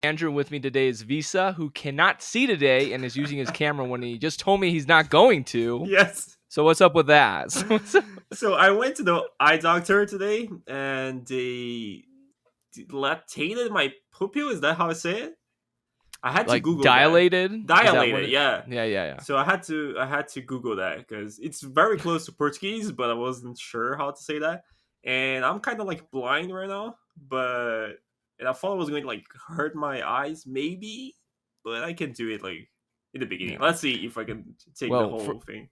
Andrew, with me today is Vissaw, who cannot see today and is using his camera when he just told me he's not going to. Yes. So what's up with that? So I went to the eye doctor today, and they lactated my pupil. Is that how I say it? I had to Like Google that. dilated? Is that what Dilated, it? yeah. Yeah. So I had to Google that because it's very close to Portuguese, but I wasn't sure how to say that. And I'm kind of like blind right now, and I thought it was going to like hurt my eyes, maybe, but I can do it like in the beginning. Yeah. Let's see if I can take the whole thing.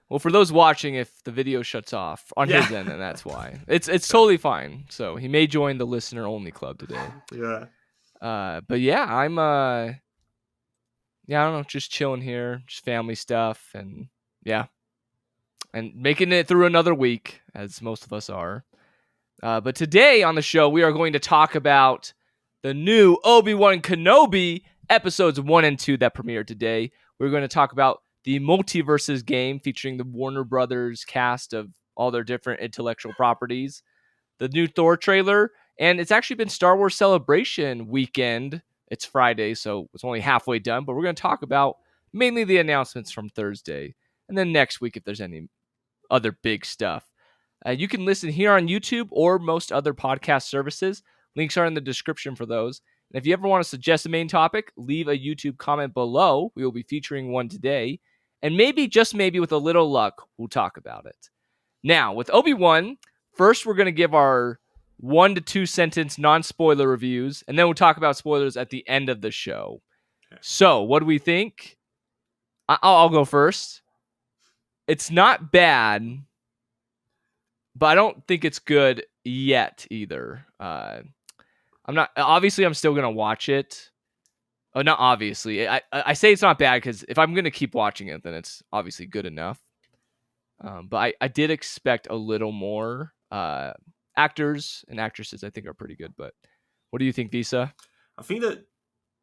Well, for those watching, if the video shuts off on Yeah. his end, then that's why. It's totally fine. So he may join the listener only club today. Yeah. But yeah, I'm I don't know, just chilling here, just family stuff, and yeah, and making it through another week, as most of us are. But today on the show, we are going to talk about the new Obi-Wan Kenobi episodes 1 and 2 that premiered today. We're going to talk about the MultiVersus game featuring the Warner Brothers cast of all their different intellectual properties, the new Thor trailer, and it's actually been Star Wars Celebration weekend. It's Friday, so it's only halfway done, but we're going to talk about mainly the announcements from Thursday, and then next week if there's any other big stuff. You can listen here on YouTube or most other podcast services. Links are in the description for those. And if you ever want to suggest a main topic, leave a YouTube comment below. We will be featuring one today. And maybe, just maybe, with a little luck, we'll talk about it. Now, with Obi-Wan, first we're going to give our 1 to 2 sentence non-spoiler reviews, and then we'll talk about spoilers at the end of the show. So, what do we think? I'll go first. It's not bad, but I don't think it's good yet either. I'm still gonna watch it. Oh, not obviously. I say it's not bad because if I'm gonna keep watching it, then it's obviously good enough. But I did expect a little more. Actors and actresses I think are pretty good. But what do you think, Vissaw? I think the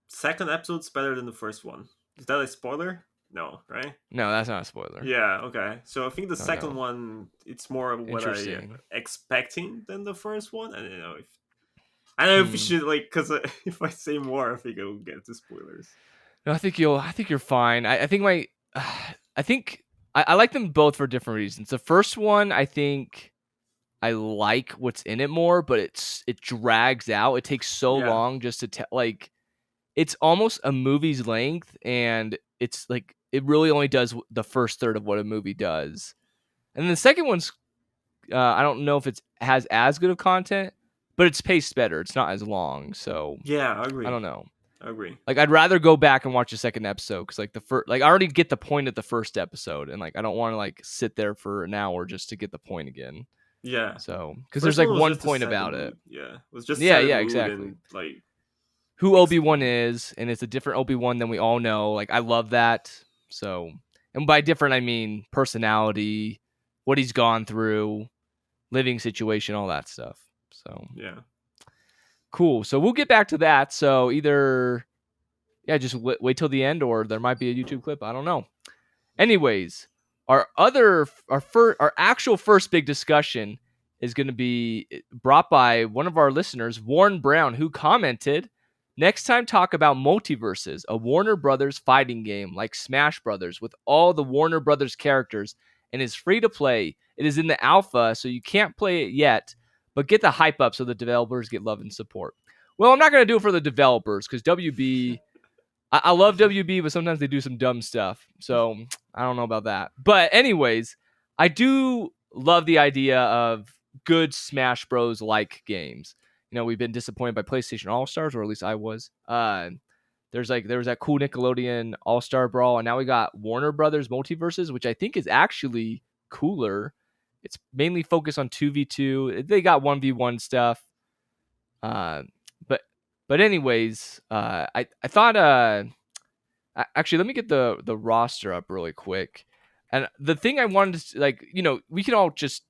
second episode's better than the first one. Is that a spoiler? No, right? No, that's not a spoiler. Yeah, okay. So I think the second no. one, it's more of what I'm expecting than the first one. I don't know if we should like, because if I say more, I think it will get to spoilers. No, I think you're fine. I think I like them both for different reasons. The first one, I think I like what's in it more, but it drags out. It takes so long just to like, it's almost a movie's length, and it's like it really only does the first third of what a movie does. And then the second one's I don't know if it has as good of content, but it's paced better. It's not as long, so yeah, I agree. I don't know. I agree. Like, I'd rather go back and watch the second episode because like I already get the point of the first episode, and like I don't want to like sit there for an hour just to get the point again. Yeah. So because there's like one point about it. Yeah. It was just exactly. And, like who Obi-Wan is, and it's a different Obi-Wan than we all know. Like, I love that. So, and by different I mean personality, what he's gone through, living situation, all that stuff. So yeah. Cool. So we'll get back to that. So either, just wait till the end, or there might be a YouTube clip. I don't know. Anyways, our actual first big discussion is going to be brought by one of our listeners, Warren Brown, who commented, "Next time, talk about MultiVersus, a Warner Brothers fighting game like Smash Brothers with all the Warner Brothers characters, and is free to play. It is in the alpha, so you can't play it yet, but get the hype up so the developers get love and support." Well, I'm not going to do it for the developers because WB, I love WB, but sometimes they do some dumb stuff. So I don't know about that. But anyways, I do love the idea of good Smash Bros. Like games. You know, we've been disappointed by PlayStation All-Stars, or at least I was. There was that cool Nickelodeon All-Star Brawl, and now we got Warner Brothers MultiVersus, which I think is actually cooler. It's mainly focused on 2v2. They got 1v1 stuff. But anyways, I thought actually, let me get the roster up really quick. And the thing I wanted to, like, we can all just,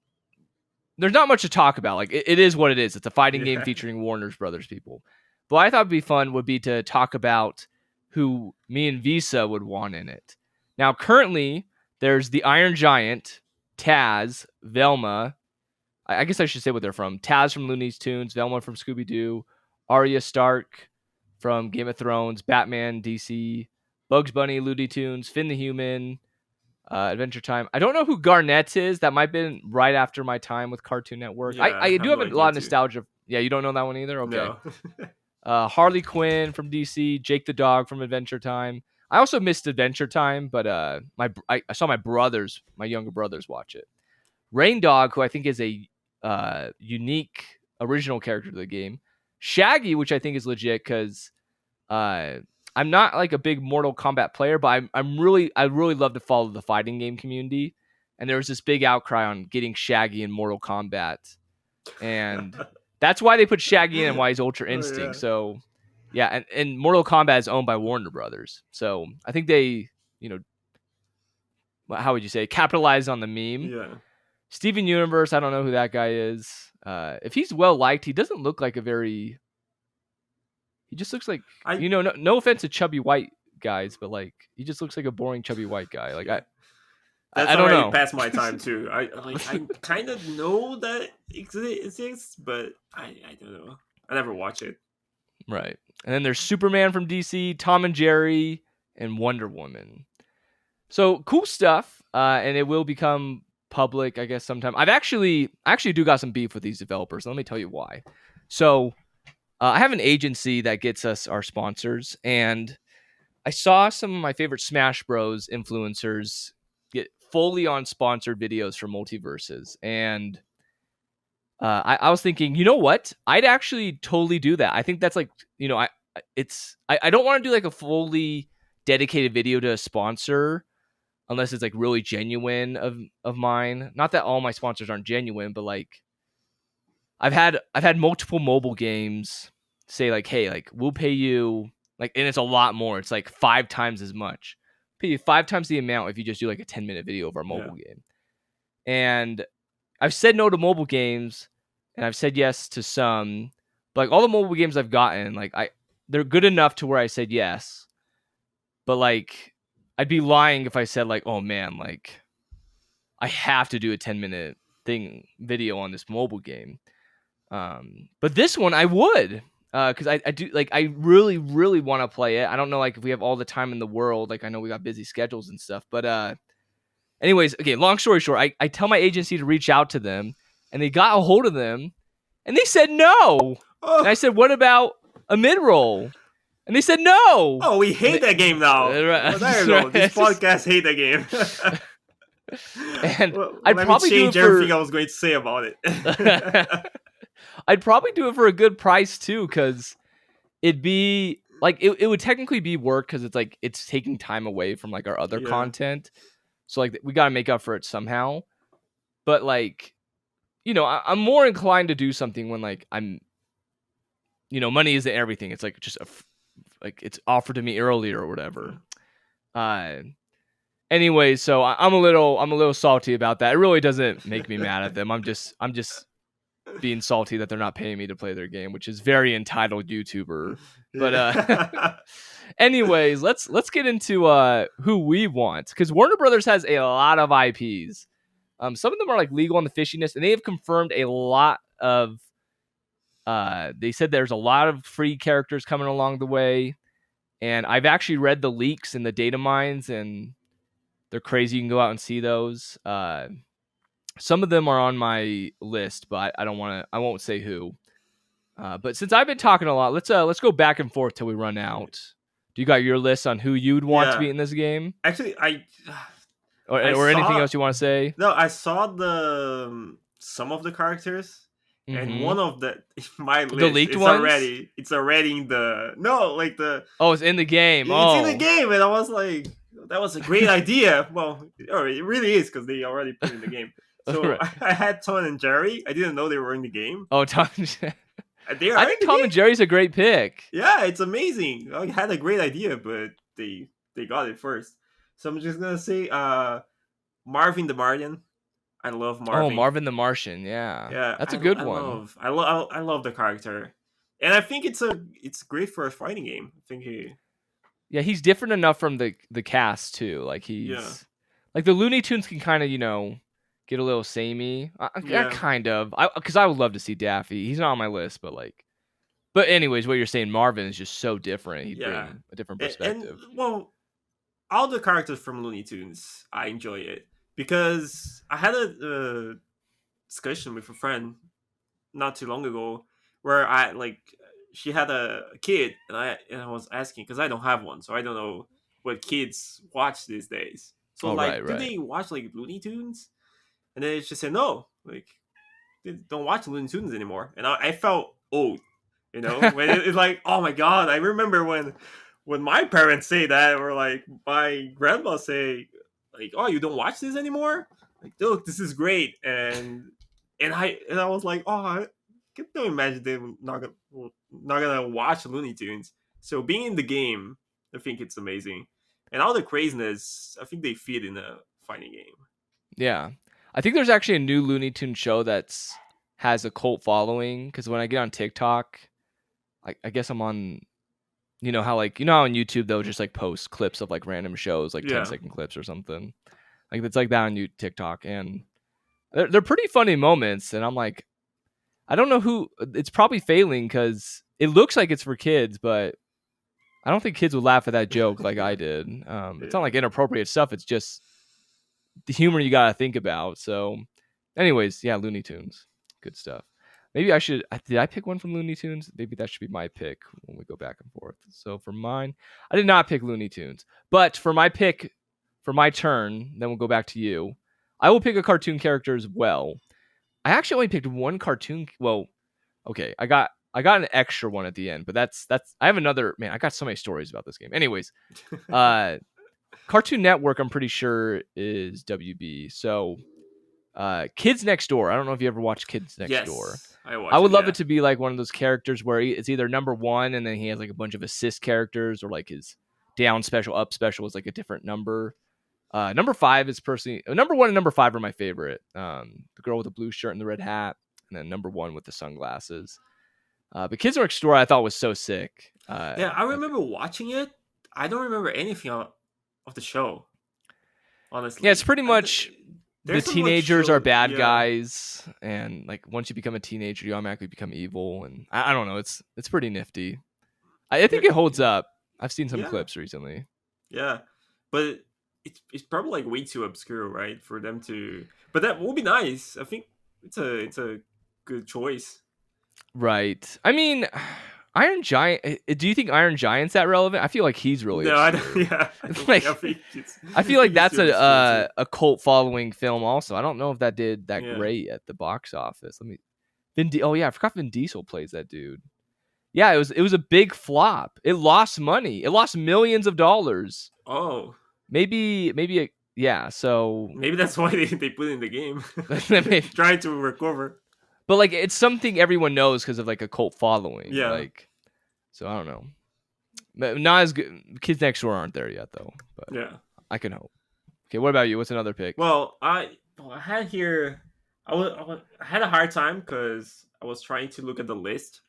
there's not much to talk about. Like, it is what it is. It's a fighting game featuring Warner Brothers people. But what I thought would be fun would be to talk about who me and Vissaw would want in it. Now, currently, there's the Iron Giant, Taz, Velma. I guess I should say what they're from. Taz from Looney Tunes, Velma from Scooby-Doo, Arya Stark from Game of Thrones, Batman, DC, Bugs Bunny, Looney Tunes, Finn the Human, Adventure Time. I don't know who Garnett is. That might have been right after my time with Cartoon Network. Yeah, I I do have have no a lot idea of too. nostalgia. Yeah, you don't know that one either? Okay. No. Harley Quinn from DC, Jake the Dog from Adventure Time. I also missed Adventure Time, but I saw my younger brothers watch it. Rain Dog, who I think is a unique original character to the game. Shaggy, which I think is legit because I'm not like a big Mortal Kombat player, but I really love to follow the fighting game community. And there was this big outcry on getting Shaggy in Mortal Kombat, and that's why they put Shaggy in and why he's Ultra Instinct. Yeah. So yeah, and Mortal Kombat is owned by Warner Brothers, so I think they, how would you say, capitalize on the meme. Yeah. Steven Universe, I don't know who that guy is. If he's well liked, he doesn't look like he just looks like, no offense to chubby white guys, but like he just looks like a boring chubby white guy. Like That's I don't already know. past my time too. I kind of know that exists, but I don't know. I never watch it. Right. And then there's Superman from DC, Tom and Jerry, and Wonder Woman. So cool stuff. And it will become public, I guess, sometime. I actually do got some beef with these developers. Let me tell you why. So I have an agency that gets us our sponsors, and I saw some of my favorite Smash Bros influencers get fully on sponsored videos for MultiVersus, and I was thinking, you know what? I'd actually totally do that. I think that's like, I don't want to do like a fully dedicated video to a sponsor unless it's like really genuine of mine. Not that all my sponsors aren't genuine, but like I've had multiple mobile games say like, hey, like we'll pay you like, and it's a lot more. It's like 5 times as much. Pay you 5 times the amount if you just do like a 10-minute video of our mobile game. And I've said no to mobile games, and I've said yes to some. But like all the mobile games I've gotten, like they're good enough to where I said yes. But like I'd be lying if I said like, oh man, like I have to do a 10-minute video on this mobile game. But this one I would, because I do like, I really want to play it. I don't know like if we have all the time in the world. Like I know we got busy schedules and stuff, but anyways, okay, long story short, I tell my agency to reach out to them, and they got a hold of them, and they said no. Oh. And I said, what about a mid-roll? And they said no. Oh, we hate that game now. Right. Oh, there you go. This podcast hate that game. And well, I'd probably change do it everything I was going to say about it. I'd probably do it for a good price too, because it'd be like it would technically be work because it's like it's taking time away from like our other content. So like we got to make up for it somehow. But like, I'm more inclined to do something when like I'm, money isn't everything. It's like just like it's offered to me earlier or whatever. Anyway, so I'm a little salty about that. It really doesn't make me mad at them. I'm just being salty that they're not paying me to play their game, which is very entitled YouTuber. But anyways, let's get into who we want, because Warner Brothers has a lot of IPs. Some of them are like legal on the fishiness, and they have confirmed a lot of. They said there's a lot of free characters coming along the way, and I've actually read the leaks and the data mines, and they're crazy. You can go out and see those. Some of them are on my list, but I won't say who. But since I've been talking a lot, let's go back and forth till we run out. Do you got your list on who you'd want to be in this game? Actually, or anything else you want to say? No, I saw some of the characters, and one of my list. The leaked ones? It's already in the it's in the game. It's in the game, and I was like, that was a great idea. Well, it really is because they already put it in the game. So right. I had Tom and Jerry. I didn't know they were in the game. Oh, Tom and Jerry. I think Tom and Jerry's a great pick. Yeah, it's amazing. I had a great idea, but they got it first. So I'm just gonna say Marvin the Martian. I love Marvin. Oh, Marvin the Martian. Yeah. That's a good one. I love the character, and I think it's great for a fighting game. I think he's different enough from the cast too. Like he's like the Looney Tunes can kind of get a little samey. Kind of. Because I would love to see Daffy. He's not on my list, but like But anyways, what you're saying, Marvin is just so different. He'd Yeah, bring a different and perspective. well, all the characters from Looney Tunes, I enjoy it because I had a discussion with a friend not too long ago where I like she had a kid and I was asking because I don't have one, so I don't know what kids watch these days. So Oh, right, like, do right. they watch like Looney Tunes? And then she said no, like they don't watch Looney Tunes anymore. And I felt old, when it's like, oh my god, I remember when my parents say that, or like my grandma say, like, oh, you don't watch this anymore? Like, look, this is great, and I was like, oh, I don't imagine them not gonna watch Looney Tunes. So being in the game, I think it's amazing, and all the craziness, I think they fit in a fighting game. Yeah. I think there's actually a new Looney Tunes show that's has a cult following because when I get on TikTok, I guess I'm on, how on YouTube they'll just like post clips of like random shows, like 10 Yeah, second clips or something. Like it's like that on TikTok, and they're pretty funny moments. And I'm like, I don't know who it's probably failing because it looks like it's for kids, but I don't think kids would laugh at that joke like I did. It's not yeah. like inappropriate stuff. It's just the humor you got to think about. So, anyways, yeah, Looney Tunes, good stuff. Maybe I should. Did I pick one from Looney Tunes? Maybe that should be my pick when we go back and forth. So for mine, I did not pick Looney Tunes, but for my pick, for my turn, then we'll go back to you. I will pick a cartoon character as well. I actually only picked one cartoon. Well, okay, I got an extra one at the end, but that's I have another man. I got so many stories about this game. Anyways, uh, Cartoon Network, I'm pretty sure is WB. So, Kids Next Door. I don't know if you ever watched Kids Next Door. Yes, I I watch would it. love Yeah, it to be like one of those characters where it's either number one and then he has like a bunch of assist characters, or like his down special, up special is like a different number. Number five is personally number one and number five are my favorite. The girl with the blue shirt and the red hat, and then number one with the sunglasses. But Kids Next Door I thought was so sick. yeah. I remember watching it. I don't remember anything of the show. Yeah, it's Honestly, pretty much the there's so much teenagers are show. bad Yeah, guys, and like once you become a teenager, you automatically become evil, and I don't know, it's pretty nifty. I yeah, think it holds up. I've seen some yeah, clips recently. yeah. But it's probably like way too obscure, right, for them to. But that would be nice. I think it's a good choice. Right. I mean, Iron Giant. Do you think Iron Giant's that relevant? I feel like he's really No, I don't. obscure. Yeah, I don't think. Like, I think it's. I I feel like think it's that's too obscure too. a cult following film. Also, I don't know if that did that Yeah. great at the box office. Oh yeah, I forgot Vin Diesel plays that dude. Yeah, it was a big flop. It lost money. It lost millions of dollars. Oh, Yeah. So, maybe that's why they put it in the game, maybe- trying to recover. but like it's something everyone knows because of like a cult following. Yeah, Like, so I don't know. But not as good. Kids Next Door aren't there yet though. But yeah. I can hope. Okay, what about you? What's another pick? Well, I had here. I had a hard time because I was trying to look at the list,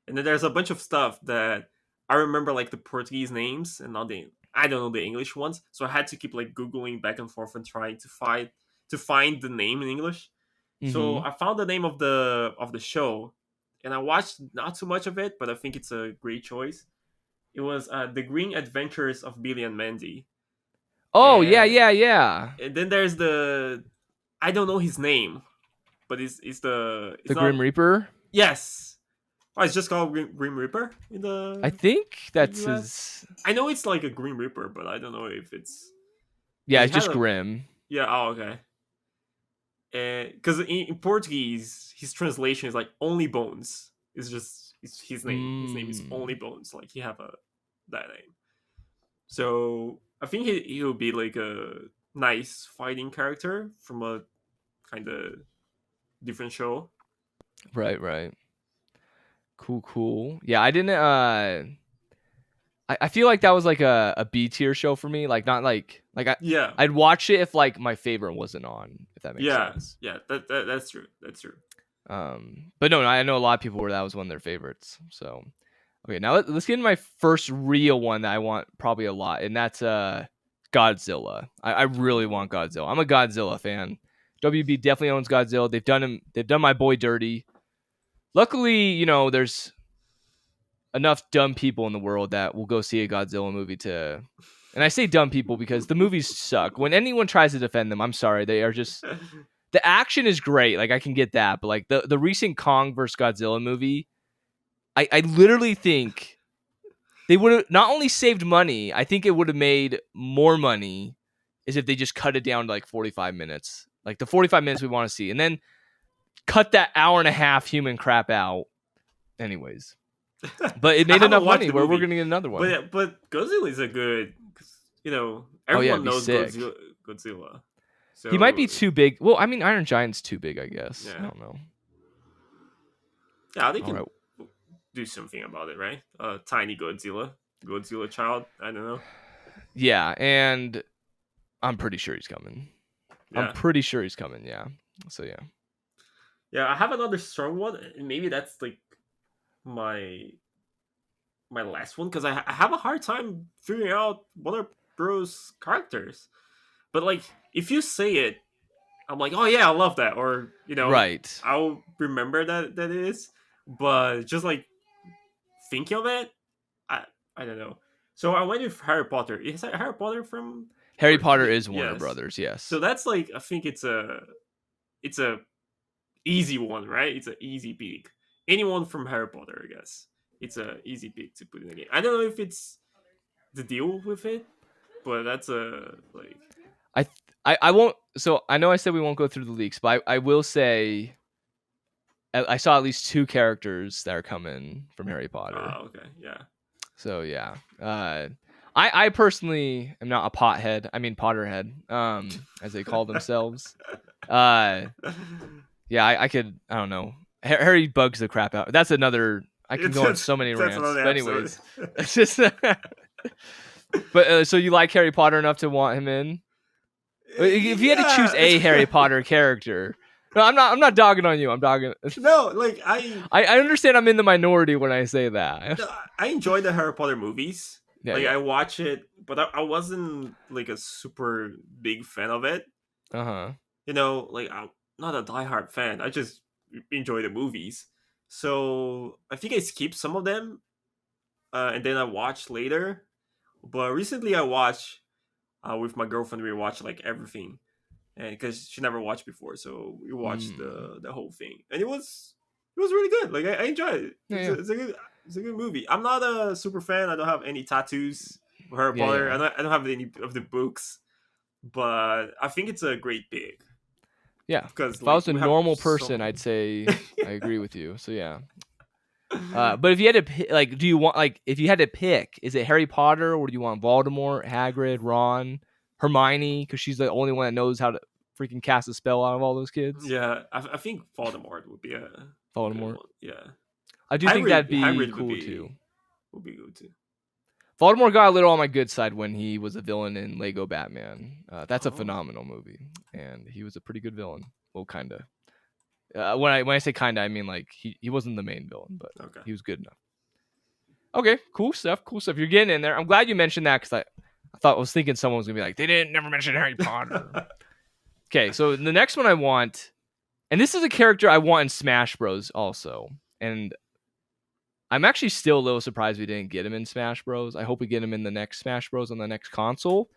and then there's a bunch of stuff that I remember, like the Portuguese names, and not the I don't know the English ones. So I had to keep like googling back and forth and trying to find the name in English. So Mm-hmm. I found the name of the show, and I watched not too much of it, but I think it's a great choice. It was The Green Adventures of Billy and Mandy, Oh yeah, and, yeah, yeah. and then there's the I don't know his name, but it's The Grim not. Reaper. Yes. Oh, it's just called Grim Reaper in I the think that's US. his. I know it's like a Grim Reaper, but I don't know if it's because Yeah, he it's had just a Grim. yeah. Oh, okay. Because in Portuguese, his translation is like only bones. It's his name. His name is only Mm. bones. Like he have a that name. So I think he'll be like a nice fighting character from a kind of different show. Right, right. Cool, cool. Yeah, I didn't. I feel like that was like a B tier show for me. Like not like Yeah, I'd watch it if like my favorite wasn't on. If that makes yeah, sense. yeah. That's true. That's true. But no, I know a lot of people where that was one of their favorites. So, okay, now let's get into my first real one that I want probably a lot, and that's Godzilla. I really want Godzilla. I'm a Godzilla fan. WB definitely owns Godzilla. They've done my boy dirty. Luckily, there's enough dumb people in the world that will go see a Godzilla movie to. And I say dumb people because the movies suck. When anyone tries to defend them, I'm sorry, they are just. The action is great, like I can get that, but like the recent Kong versus Godzilla movie, I literally think they would have not only saved money, I think it would have made more money is if they just cut it down to like 45 minutes. Like the 45 minutes we want to see. And then cut that hour and a half human crap out. Anyways. But it made enough money where we're going to get another one. But Godzilla is a good, everyone knows sick. Godzilla. So, he might be too big. Well, I mean, Iron Giant's too big, I guess. Yeah. I don't know. Yeah, they can do something about it, right? Tiny Godzilla child. I don't know. Yeah, and I'm pretty sure he's coming. Yeah. I'm pretty sure he's coming. Yeah. So yeah. Yeah, I have another strong one. Maybe that's like my last one because I have a hard time figuring out Warner Bros. Characters. But like, if you say it, I'm like, oh yeah, I love that, or right. I'll remember that it is. But just like thinking of it, I don't know. So I went with Harry Potter. Is that Harry Potter from? Harry Potter is Warner Brothers, yes. So that's like, I think it's a easy one, right? It's an easy pick. Anyone from Harry Potter, I guess. It's a easy pick to put in the game. I don't know if it's the deal with it, but that's a like. I won't. So I know I said we won't go through the leaks, but I will say I saw at least 2 characters that are coming from Harry Potter. Oh, okay, yeah. So yeah, I personally am not a pothead. I mean Potterhead, as they call themselves. Yeah, I could. I don't know. Harry bugs the crap out. That's another. I can go on so many rants. But anyways, it's just. But so you like Harry Potter enough to want him in? If you had to choose a Harry Potter character, no, I'm not dogging on you. I'm dogging. No, like I understand. I'm in the minority when I say that. I enjoy the Harry Potter movies. Yeah, like I watch it, but I wasn't like a super big fan of it. Like I'm not a diehard fan. I just enjoy the movies. So I think I skipped some of them, and then I watched later. But recently I watched with my girlfriend. We watched like everything, and because she never watched before, so we watched the whole thing, and it was really good. Like I enjoyed it. It's a good movie. I'm not a super fan. I don't have any tattoos for Harry Potter. Yeah. I don't have any of the books, but I think it's a great pick. Yeah, because if I was a normal person, I'd say I agree with you. So yeah. But if you had to pick, like, do you want, like, if you had to pick, is it Harry Potter or do you want Voldemort, Hagrid, Ron, Hermione? Because she's the only one that knows how to freaking cast a spell out of all those kids. Yeah, I think Voldemort would be a Voldemort. Yeah, I do think that'd be cool too. Would be good too. Voldemort got a little on my good side when he was a villain in Lego Batman. That's a phenomenal movie, and he was a pretty good villain. Well, kind of. When I say kinda, I mean like he wasn't the main villain, but he was good enough. Okay, cool stuff. You're getting in there. I'm glad you mentioned that because I was thinking someone was gonna be like, they didn't never mention Harry Potter. Okay, so the next one I want, and this is a character I want in Smash Bros. Also, and I'm actually still a little surprised we didn't get him in Smash Bros. I hope we get him in the next Smash Bros. On the next console.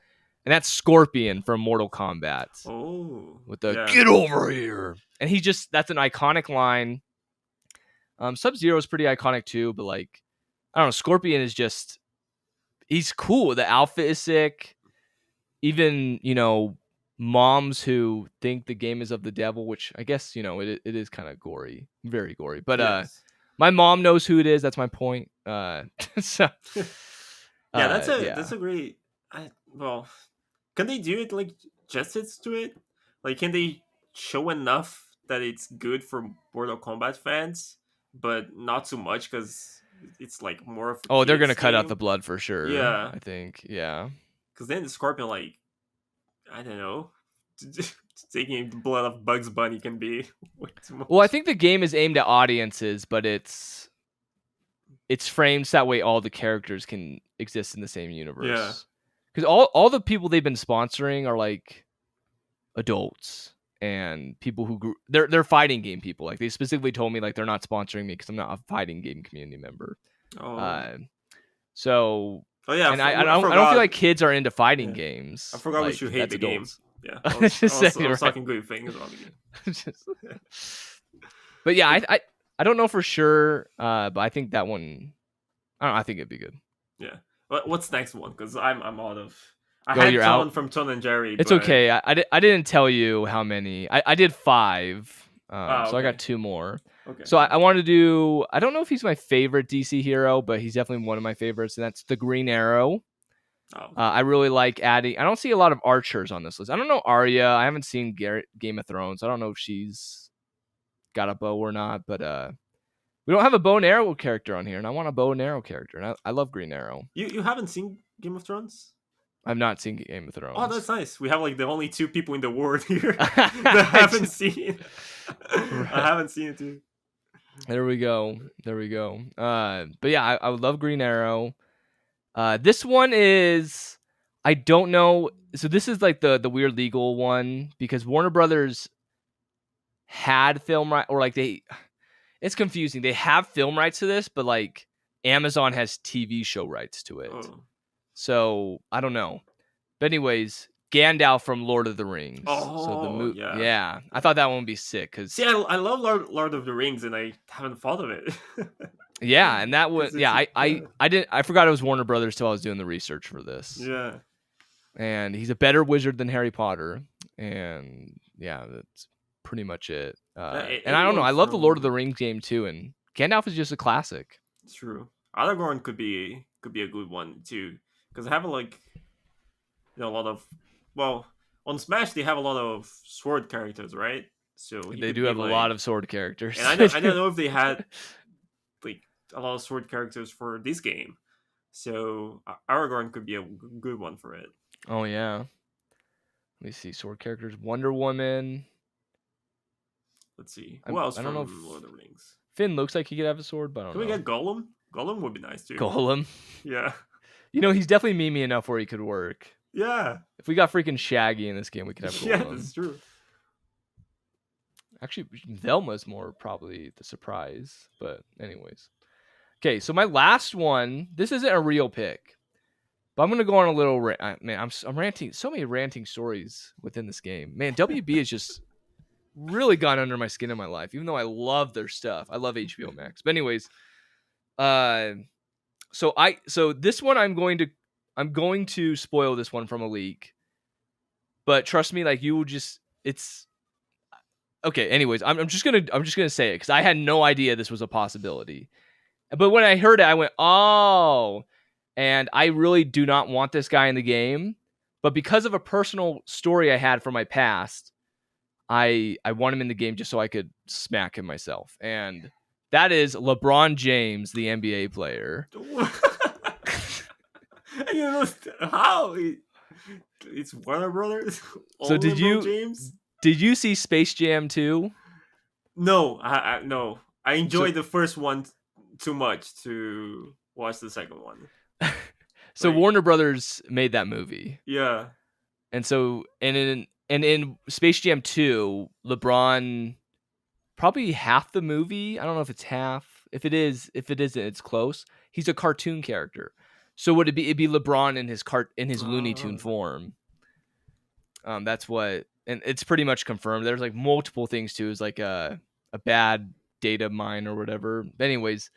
And that's Scorpion from Mortal Kombat. Oh. With the get over here. And that's an iconic line. Sub-Zero is pretty iconic too, but like, I don't know, Scorpion is just, he's cool. The outfit is sick. Even, moms who think the game is of the devil, which I guess, it is kind of gory, very gory. But my mom knows who it is. That's my point. So, that's a great, can they do it like justice to it? Like, can they show enough that it's good for Mortal Kombat fans, but not too much because it's like more of a they're gonna cut out the blood for sure. Yeah, I think because then the Scorpion, like, I don't know, taking the blood of Bugs Bunny can be way too much. Well, I think the game is aimed at audiences, but it's framed so that way all the characters can exist in the same universe. Yeah. Because all the people they've been sponsoring are like adults and people who they're fighting game people. Like they specifically told me like they're not sponsoring me because I'm not a fighting game community member. Oh. Uh, so, Oh yeah, and I I don't feel forgot. like kids are into fighting Yeah, I games. forgot we Like should hate that's the game. adults. Yeah, Just saying, I was right? talking good things about the game. Just- but yeah, I don't know for sure. But I think that one. I don't know. I think it'd be good. Yeah. What's next one? Because I'm out of. I Oh, had you're out. Ton from Ton and Jerry, It's but okay. I didn't tell you how many. I did 5. So I got okay, 2 more. okay, So okay. I want to do. I don't know if he's my favorite DC hero, but he's definitely one of my favorites, and that's the Green Arrow. Oh, okay. I really like adding. I don't see a lot of archers on this list. I don't know Arya. I haven't seen Game of Thrones. I don't know if she's got a bow or not, but we don't have a bow and arrow character on here, and I want a bow and arrow character, and I love Green Arrow. You haven't seen Game of Thrones? I've not seen Game of Oh, Thrones. that's nice. We have like the only 2 people in the world here that haven't seen. I haven't seen it too. There we go. But yeah, I would love Green Arrow. This one is, I don't know. So this is like the weird legal one because Warner Brothers had film right, or like it's confusing. They have film rights to this, but like Amazon has TV show rights to it. Oh. So I don't know. But anyways, Gandalf from Lord of the Rings. Oh, yeah. Yeah. I thought that one would be sick because See, I love Lord of the Rings, and I haven't thought of it. yeah, and that was 'Cause yeah. it's- I forgot it was Warner Brothers till I was doing the research for this. yeah. And he's a better wizard than Harry Potter, and yeah, that's pretty much it. And I don't know. I love the Lord of the Rings game too, and Gandalf is just a classic. True. Aragorn could be a good one too, because I have like a lot of on Smash they have a lot of sword characters, right? So They do have a lot of sword characters, and I don't know if they had like a lot of sword characters for this game. So Aragorn could be a good one for it. Oh yeah. Let me see sword characters. Wonder Woman. Let's see. Who else I don't know from if Lord of the Rings? Finn looks like he could have a sword, but I don't Can we know. get Gollum? Gollum would be nice too. Gollum. Yeah. You know, he's definitely memey enough where he could work. Yeah. If we got freaking Shaggy in this game, we could have Gollum. Yeah, that's true. Actually, Velma's more probably the surprise. But anyways. Okay, so my last one, this isn't a real pick. But I'm going to go on a little man, I'm ranting. So many ranting stories within this game. Man, WB has just really gone under my skin in my life, even though I love their stuff. I love HBO Max. But anyways, so this one I'm going to spoil this one from a leak. But trust me, like you will just it's okay. Anyways, I'm just gonna say it because I had no idea this was a possibility. But when I heard it, I went, oh. And I really do not want this guy in the game. But because of a personal story I had from my past, I want him in the game just so I could smack him myself. And that is LeBron James, the NBA player. You know how it's Warner Brothers. So James? Did you see Space Jam 2? No, no. I enjoyed the first one too much to watch the second one. So Like, Warner Brothers made that movie. yeah. And so in Space Jam 2, LeBron probably half the movie. I don't know if it's half. If it isn't, it's close. He's a cartoon character. So would it'd be LeBron in his Looney Tune form. That's what, and it's pretty much confirmed. There's like multiple things too. It's like a bad data mine or whatever. But anyways,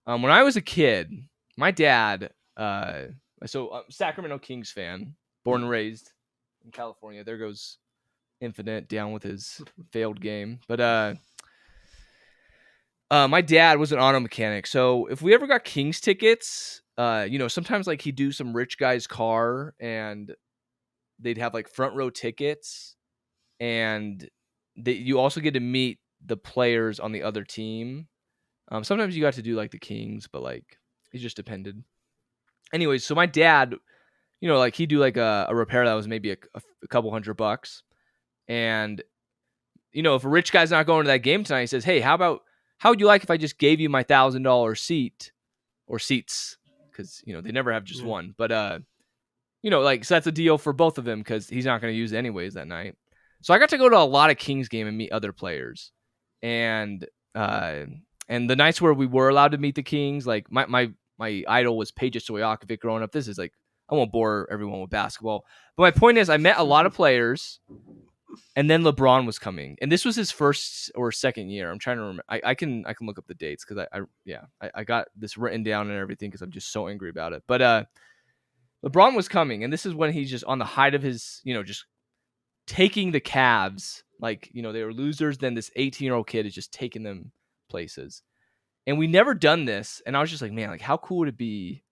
when I was a kid, my dad, Sacramento Kings fan, born and raised in California. There goes Infinite down with his failed game. But my dad was an auto mechanic. So if we ever got Kings tickets, sometimes like he'd do some rich guy's car and they'd have like front row tickets, and you also get to meet the players on the other team. Sometimes you got to do like the Kings, but like it just depended. Anyways, so my dad, like he'd do like a repair that was maybe a couple $100. And, if a rich guy's not going to that game tonight, he says, hey, how would you like if I just gave you my $1,000 seat or seats? Because, they never have just one. But, so that's a deal for both of them because he's not going to use it anyways that night. So I got to go to a lot of Kings game and meet other players. And And the nights where we were allowed to meet the Kings, like my idol was Peja Stojakovic growing up. This is like, I won't bore everyone with basketball, but my point is I met a lot of players, and then LeBron was coming, and this was his first or second year. I'm trying to remember. I can look up the dates because I got this written down and everything because I'm just so angry about it. But LeBron was coming, and this is when he's just on the height of his, just taking the Cavs. Like, they were losers. Then this 18-year-old kid is just taking them places. And we never done this. And I was just like, man, like, how cool would it be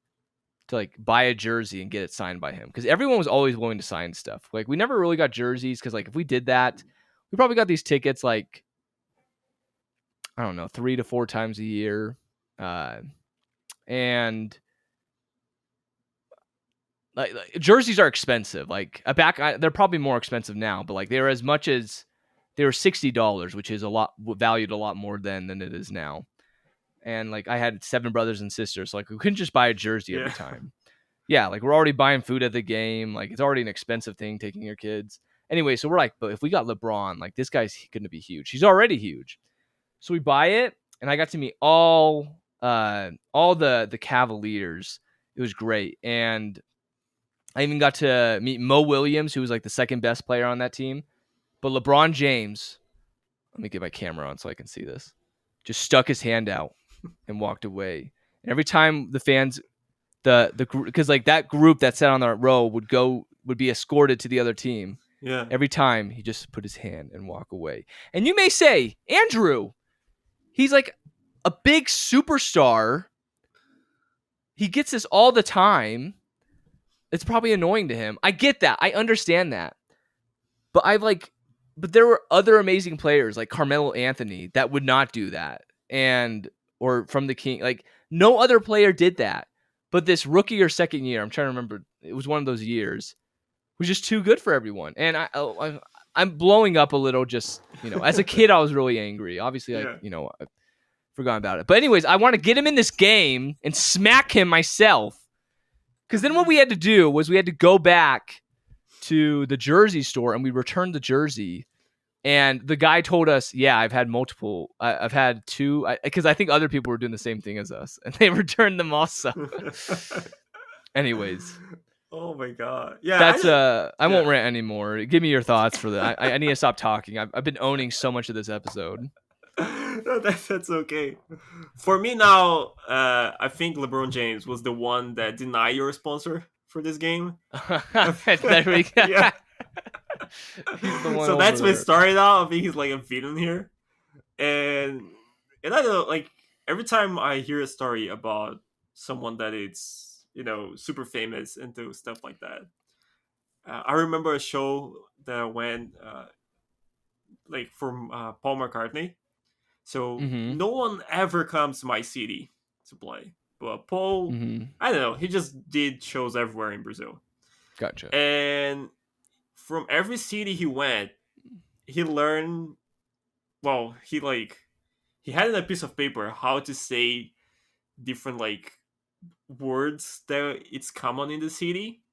to like buy a jersey and get it signed by him? Because everyone was always willing to sign stuff. Like, we never really got jerseys because, like, if we did that, we probably got these tickets like, I don't know, 3 to 4 times a year. And like jerseys are expensive. Like they're probably more expensive now, but like they were $60, which is valued a lot more than it is now. And like I had 7 brothers and sisters, so like we couldn't just buy a jersey every time. Yeah, like we're already buying food at the game. Like it's already an expensive thing taking your kids. Anyway, so we're like, but if we got LeBron, like this guy's going to be huge. He's already huge. So we buy it, and I got to meet all the Cavaliers. It was great, and I even got to meet Mo Williams, who was like the second best player on that team. But LeBron James, let me get my camera on so I can see this, just stuck his hand out and walked away. And every time the fans, because like that group that sat on the row would be escorted to the other team. Yeah. Every time he just put his hand and walk away. And you may say, Andrew, he's like a big superstar. He gets this all the time. It's probably annoying to him. I get that. I understand that. But there were other amazing players like Carmelo Anthony that would not do that. Or from the King, like no other player did that. But this rookie or second year, I'm trying to remember, it was one of those years, was just too good for everyone. And I'm blowing up a little just, as a kid, I was really angry. Obviously, I forgot about it. But anyways, I want to get him in this game and smack him myself. Because then what we had to do was we had to go back to the jersey store and we returned the jersey. And the guy told us, yeah, I've had 2, because I think other people were doing the same thing as us. And they returned them also. Anyways. Oh my God. Yeah. That's I won't rant anymore. Give me your thoughts for that. I need to stop talking. I've been owning so much of this episode. No, that's okay. For me now, I think LeBron James was the one that denied your sponsor for this game. There we go. Yeah. So that's what there. started out. I think he's like a villain here, and I don't know. Like every time I hear a story about someone that is super famous and do stuff like that, I remember a show that went like from Paul McCartney. So no one ever comes to my city to play, but Paul, I don't know. He just did shows everywhere in Brazil. Gotcha. And from every city he went, he learned. Well, he had in a piece of paper how to say different like words that it's common in the city,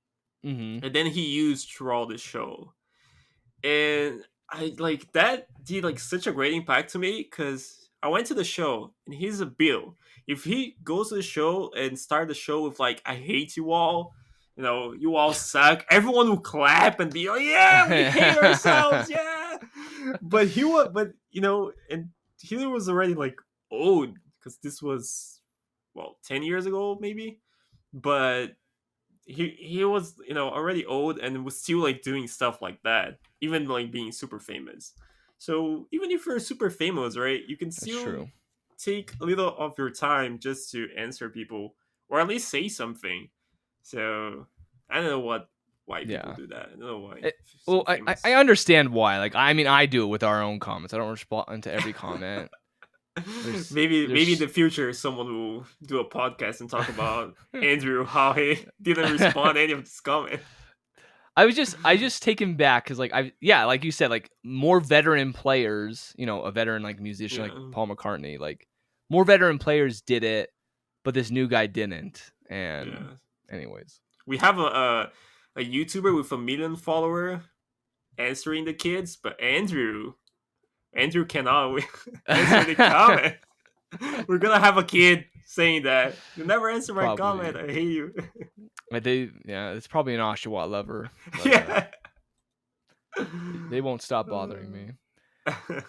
and then he used throughout the show. And I like that did like such a great impact to me because I went to the show and he's a Bill. If he goes to the show and start the show with like "I hate you all," you all suck, everyone will clap and be like, "Yeah, we hate ourselves, yeah." But and he was already like old because this was 10 years ago maybe, but he was already old and was still like doing stuff like that, even like being super famous. So even if you're super famous, right, you can still take a little of your time just to answer people or at least say something. So I don't know why people do that. I don't know why. I understand why. Like, I mean, I do it with our own comments. I don't respond to every comment. Maybe in the future someone will do a podcast and talk about Andrew, how he didn't respond to any of this comment. I just taken back because like like you said, like more veteran players, a veteran like musician like Paul McCartney, like more veteran players did it, but this new guy didn't. And anyways, we have a YouTuber with 1 million followers answering the kids, but Andrew cannot answer the comment. We're gonna have a kid saying that. You never answer my comment. Probably. I hate you. It's probably an Oshawa lover, but Yeah. they won't stop bothering me.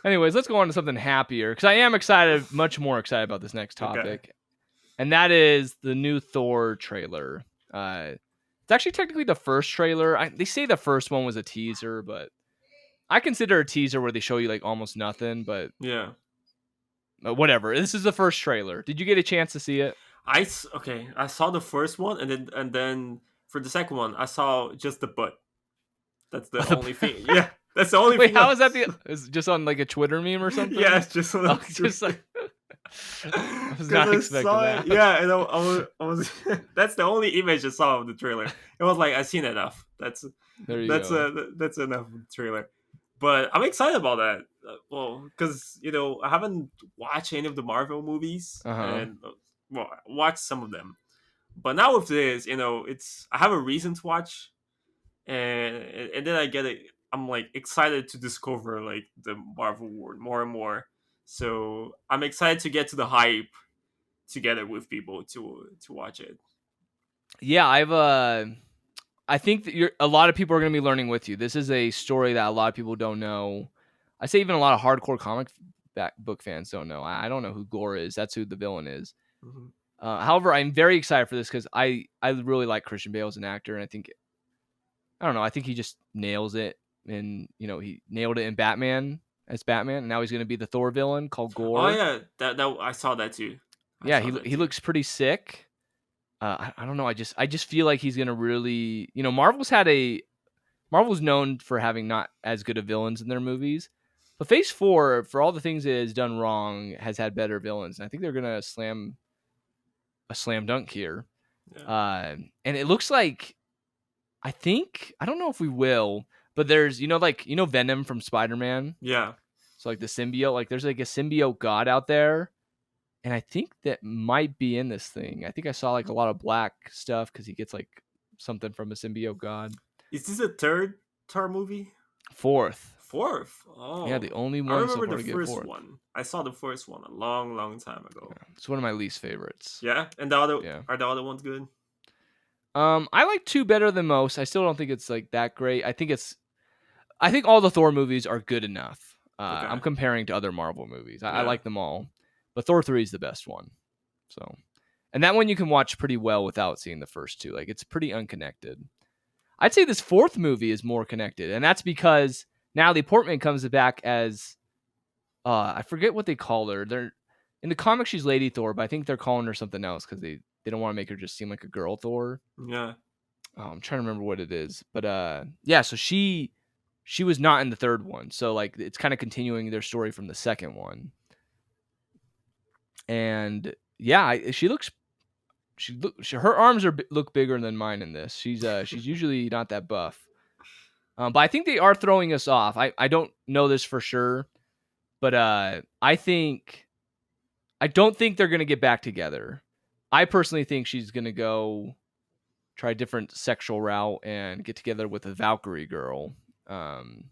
Anyways, let's go on to something happier because I am excited, much more excited about this next Okay. topic, and that is the new Thor trailer. It's actually technically the first trailer. They say the first one was a teaser, but I consider a teaser where they show you like almost nothing. But Yeah. whatever. This is the first trailer. Did you get a chance to see it? Okay. I saw the first one, and then for the second one, I saw just the butt. That's the only thing. Yeah, that's the only Wait, thing. how is that? Is it just on like a Twitter meme or something? Yeah, it's just on just like. I was 'Cause not I expecting saw that. it, yeah, and I was that's the only image I saw of the trailer. It was like I've seen enough. There you go. That's enough of the trailer. But I'm excited about that. Well, because I haven't watched any of the Marvel movies, Uh-huh. and well, I watched some of them. But now with this, it's I have a reason to watch, and then I get it. I'm like excited to discover like the Marvel world more and more. So I'm excited to get to the hype together with people to watch it. Yeah, I think that a lot of people are going to be learning with you. This is a story that a lot of people don't know. I say even a lot of hardcore book fans don't know. I don't know who Gore is. That's who the villain is. Mm-hmm. However, I'm very excited for this because I really like Christian Bale as an actor, and I don't know. I think he just nails it, and he nailed it in Batman as Batman, and now he's going to be the Thor villain called Oh Gore. yeah, that I saw that too. Yeah, he looks pretty sick. I don't know. I just feel like he's gonna really. Marvel's known for having not as good of villains in their movies, but Phase 4, for all the things it has done wrong, has had better villains. And I think they're gonna slam a slam dunk here. Yeah. And it looks like I don't know if we will, but there's Venom from Spider-Man. Yeah. So like the symbiote, like there's like a symbiote god out there. And I think that might be in this thing. I think I saw like a lot of black stuff because he gets like something from a symbiote god. Is this a third Thor movie? Fourth. Fourth. Oh. Yeah, the only I one so remember far the to get first fourth. one. I saw the first one a long, long time ago. Yeah, it's one of my least favorites. Yeah, and are the other ones good? I like 2 better than most. I still don't think it's like that great. I think all the Thor movies are good enough. Okay. I'm comparing to other Marvel movies. I Yeah. like them all, but Thor 3 is the best one. So, and that one you can watch pretty well without seeing the first 2. Like it's pretty unconnected. I'd say this fourth movie is more connected, and that's because Natalie Portman comes back as I forget what they call her. They're in the comics she's Lady Thor, but I think they're calling her something else because they don't want to make her just seem like a girl Thor. Yeah. I'm trying to remember what it is, but yeah. So she was not in the third one, so like it's kind of continuing their story from the second one. And yeah, her arms look bigger than mine in this. She's usually not that buff, but I think they are throwing us off. I don't know this for sure, but I don't think they're gonna get back together. I personally think she's gonna go try a different sexual route and get together with a Valkyrie girl. And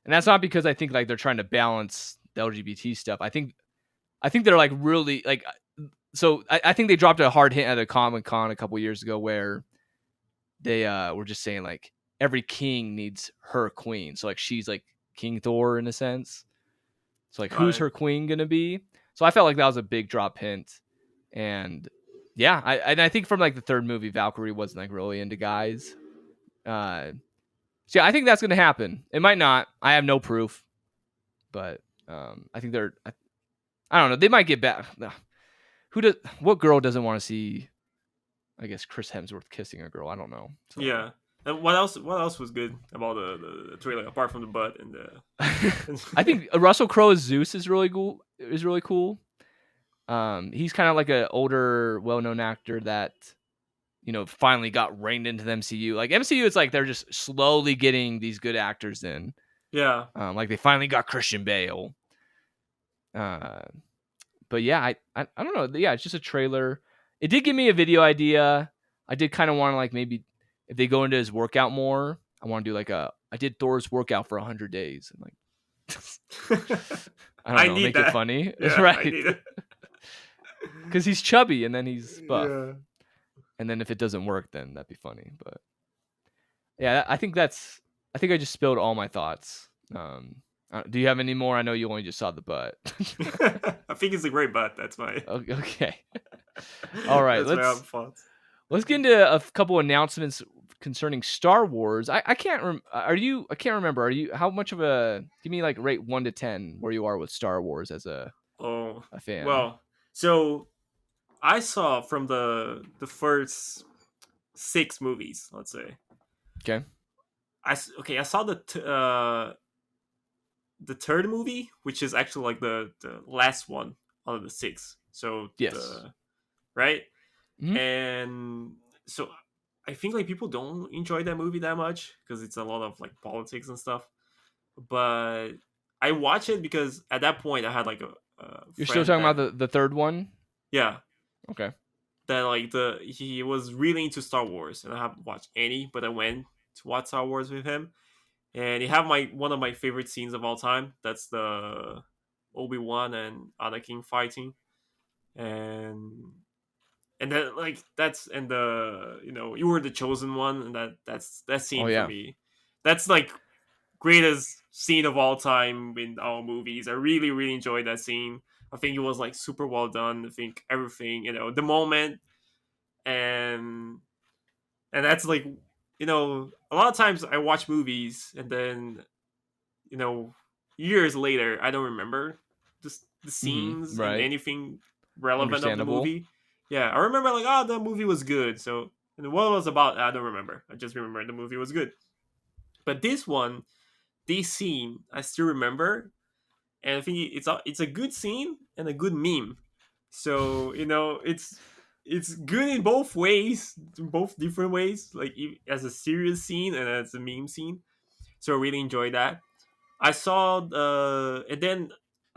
that's not because I think like they're trying to balance the LGBT stuff. I think they're like really like. So I think they dropped a hard hint at a Comic-Con a couple years ago where they were just saying like every king needs her queen. So like she's like King Thor in a sense. So like who's her queen gonna be? So I felt like that was a big drop hint. And yeah, I think from like the third movie, Valkyrie wasn't like really into guys. So yeah, I think that's gonna happen. It might not. I have no proof, but I think they're. I don't know. They might get back. What girl doesn't want to see? I guess Chris Hemsworth kissing a girl. I don't know. So. Yeah. And what else was good about the trailer apart from the butt and the? I think Russell Crowe's Zeus is really cool. He's kind of like an older, well-known actor that finally got reined into the MCU. Like MCU, it's like they're just slowly getting these good actors in. Yeah. Like they finally got Christian Bale. But yeah, I don't know. Yeah, it's just a trailer. It did give me a video idea. I did kind of want to like maybe if they go into his workout more, I want to do like I did Thor's workout for 100 days and like I don't know, make it funny. Yeah, right. I need it. because he's chubby and then he's buff. Yeah. And then if it doesn't work, then that'd be funny. But yeah, I think I just spilled all my thoughts. Do you have any more? I know you only just saw the butt. I think it's a great butt. That's my. Okay. All right. That's my thoughts. Let's get into a couple announcements concerning Star Wars. I can't I can't remember. Are you how much of a give me like rate 1 to 10 where you are with Star Wars as a fan? Well, so I saw from the first 6 movies, let's say. Okay. I saw the third movie, which is actually like the last one out of the 6. So yes, right, mm-hmm. And so I think like people don't enjoy that movie that much because it's a lot of like politics and stuff. But I watch it because at that point I had like a You're still talking about the third one? Yeah. Okay. That like he was really into Star Wars, and I haven't watched any, but I went to watch Star Wars with him, and he have one of my favorite scenes of all time. That's the Obi-Wan and Anakin fighting, and then like that's and the you were the chosen one, and that's that scene for me. That's like greatest scene of all time in all movies. I really really enjoyed that scene. I think it was like super well done. I think everything, the moment, and that's like, a lot of times I watch movies and then, years later I don't remember the scenes right. and anything relevant of the movie. Yeah, I remember like, oh, that movie was good. So, and what it was about, I don't remember. I just remember the movie was good. But this scene, I still remember, and I think it's a good scene and a good meme. So it's good in both ways, in both different ways, like as a serious scene and as a meme scene. So I really enjoyed that. I saw the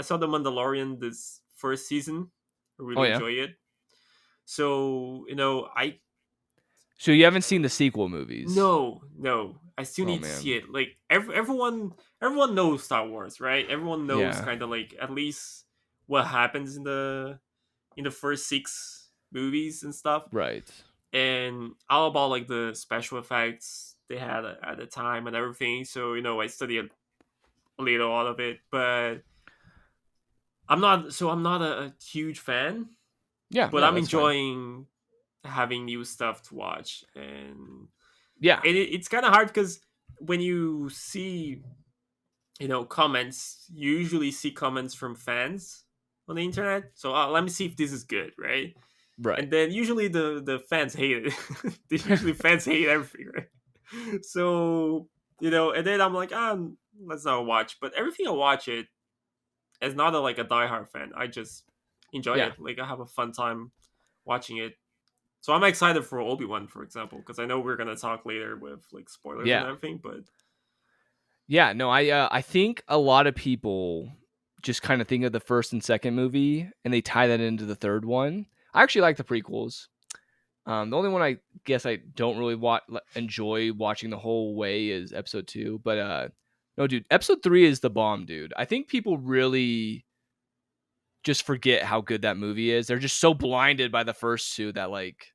Mandalorian this first season. I really enjoy it. So So you haven't seen the sequel movies? No, I still need to see it. Like everyone knows Star Wars, right? Everyone knows kind of like at least what happens in the first 6 movies and stuff, right? And all about like the special effects they had at the time and everything. So I studied a little out of it, but I'm not a huge fan. Yeah, but I'm enjoying having new stuff to watch, and it's kind of hard because when you see comments, you usually see comments from fans on the internet. So let me see if this is good, right? And then usually the fans hate it. Fans hate everything, right? So and then I'm like, let's not watch. But everything I watch it as not like a diehard fan, I just enjoy it. Like I have a fun time watching it. So I'm excited for Obi-Wan, for example, because I know we're gonna talk later with like spoilers and everything. But I think a lot of people just kind of think of the first and second movie and they tie that into the third one. I actually like the prequels. The only one I guess I don't really enjoy watching the whole way is episode 2. But no, dude, episode 3 is the bomb, dude. I think people really just forget how good that movie is. They're just so blinded by the first 2 that like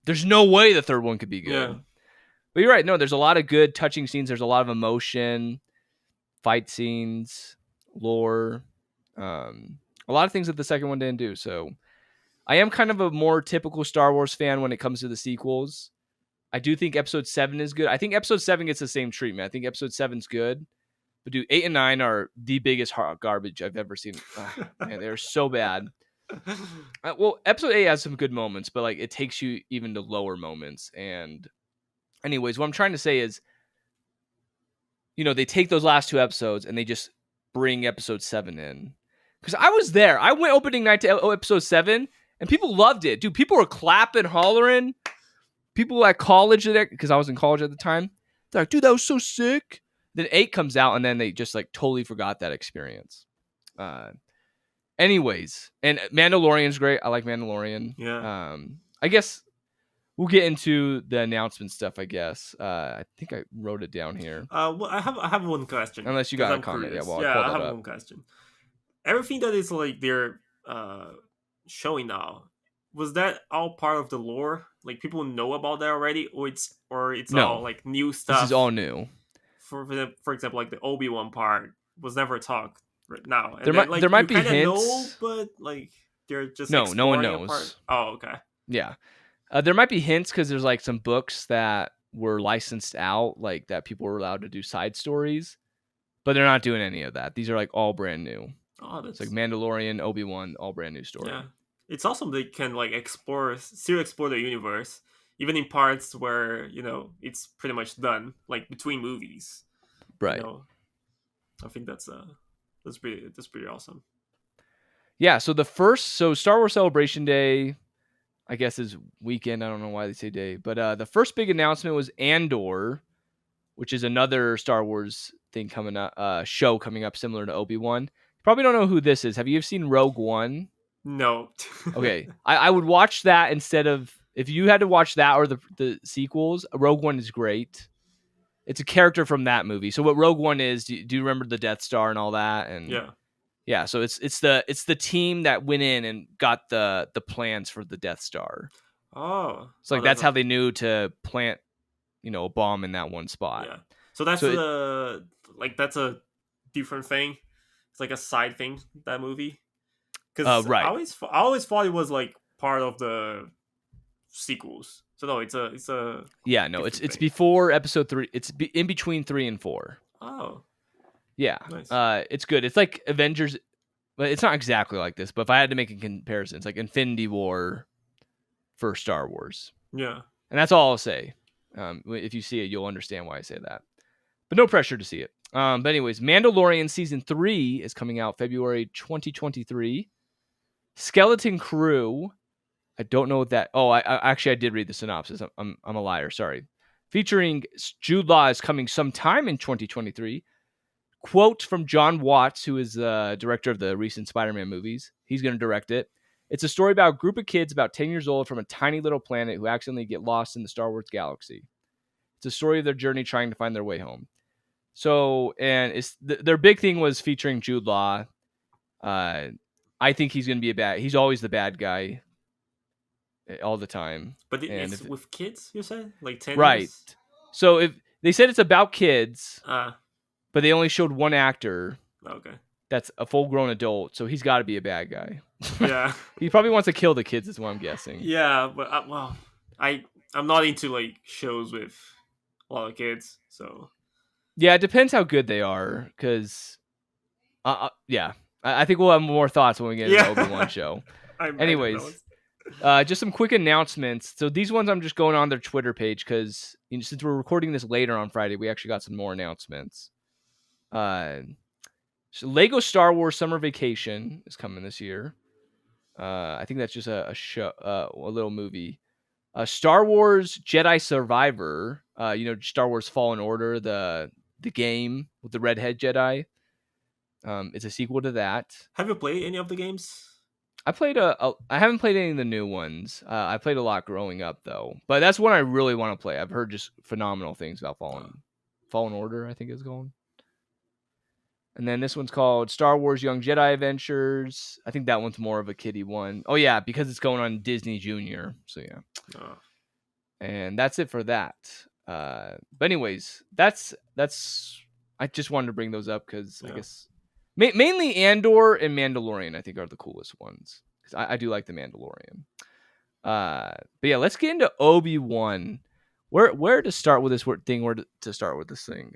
there's no way the third one could be good. Yeah. But you're right. No, there's a lot of good touching scenes. There's a lot of emotion, fight scenes, lore, a lot of things that the second one didn't do. So I am kind of a more typical Star Wars fan when it comes to the sequels. I do think episode 7 is good. I think episode 7 gets the same treatment. I think episode 7's good. But dude, 8 and 9 are the biggest garbage I've ever seen. Man, they're so bad. Well, episode 8 has some good moments, but like it takes you even to lower moments. And anyways, what I'm trying to say is, they take those last 2 episodes and they just bring episode 7 in. Because I was there. I went opening night to episode 7 and people loved it. Dude, people were clapping, hollering. People at college, because I was in college at the time, they're like, dude, that was so sick. Then 8 comes out and then they just like totally forgot that experience. Anyways, and Mandalorian's great. I like Mandalorian. Yeah. I guess we'll get into the announcement stuff, I guess. I think I wrote it down here. Well, I have one question. Unless you got a comment. Curious. I have one question. Everything that is like their showing now, was that all part of the lore? Like people know about that already, or it's all No, like new this is all stuff. new. For example, like the Obi-Wan part was never talked right now, and There then might like there you might be kind of know, hints. but like they're just No one exploring a part. knows. Oh, okay. Yeah. There might be hints because there's like some books that were licensed out, like that people were allowed to do side stories, but they're not doing any of that. These are like all brand new. Oh, It's like that's Mandalorian, Obi-Wan, all brand new yeah. story. It's awesome they can like still explore the universe, even in parts where it's pretty much done, like between movies. You Right. know, I think that's pretty awesome. Yeah. So Star Wars Celebration Day, I guess is weekend. I don't know why they say day, but the first big announcement was Andor, which is another Star Wars thing coming up, show coming up similar to Obi-Wan. You probably don't know who this is. Have you ever seen Rogue One? No. Okay, I would watch that instead of if you had to watch that or the sequels. Rogue One is great. It's a character from that movie. So what Rogue One is? Do you remember the Death Star and all that? And Yeah. yeah, so it's the team that went in and got the plans for the Death Star. Oh. So like That's that's how they knew to plant a bomb in that one spot. yeah. So that's So it, that's a different thing. It's like a side thing, that movie. Because I right. always thought it was like part of the sequels. So no, it's a Yeah, no, it's different it's thing. before episode 3. It's in between 3 and 4. Oh, Yeah. nice. It's good. It's like Avengers, but it's not exactly like this, but if I had to make a comparison, it's like Infinity War for Star Wars. Yeah. And that's all I'll say. If you see it, you'll understand why I say that. But no pressure to see it. But anyways, Mandalorian season 3 is coming out February 2023. Skeleton Crew. I don't know what that. Oh, I actually I did read the synopsis. I'm a liar. Sorry. Featuring Jude Law is coming sometime in 2023. Quote from John Watts, who is the director of the recent Spider-Man movies. He's going to direct it. It's a story about a group of kids about 10 years old from a tiny little planet who accidentally get lost in the Star Wars galaxy. It's a story of their journey trying to find their way home. So, and it's their big thing was featuring Jude Law. I think he's going to be he's always the bad guy all the time. But And it's with kids, you said? Like 10 right. years? So if they said it's about kids, Ah, but they only showed one actor okay. that's a full-grown adult, so he's got to be a bad guy. Yeah. He probably wants to kill the kids, is what I'm guessing. Yeah, but well, I'm not into like shows with a lot of kids, so Yeah, it depends how good they are, because, yeah, I think we'll have more thoughts when we get into the Obi-Wan show. I imagine Anyways, those. just some quick announcements. So these ones I'm just going on their Twitter page because since we're recording this later on Friday, we actually got some more announcements. So Lego Star Wars Summer Vacation is coming this year. I think that's just a show, a little movie. Star Wars Jedi Survivor. Star Wars Fallen Order, the game with the redhead Jedi. It's a sequel to that. Have you played any of the games? I played I haven't played any of the new ones. I played a lot growing up though, but that's one I really want to play. I've heard just phenomenal things about Fallen Order, I think it's called. And then this one's called Star Wars Young Jedi Adventures. I think that one's more of a kiddie one. Oh yeah, because it's going on Disney Junior. So yeah. Oh. And that's it for that. But anyways, that's I just wanted to bring those up because I guess mainly Andor and Mandalorian I think are the coolest ones because I do like the Mandalorian. But yeah, let's get into Obi-Wan. Where to start with this thing? Where to start with this thing?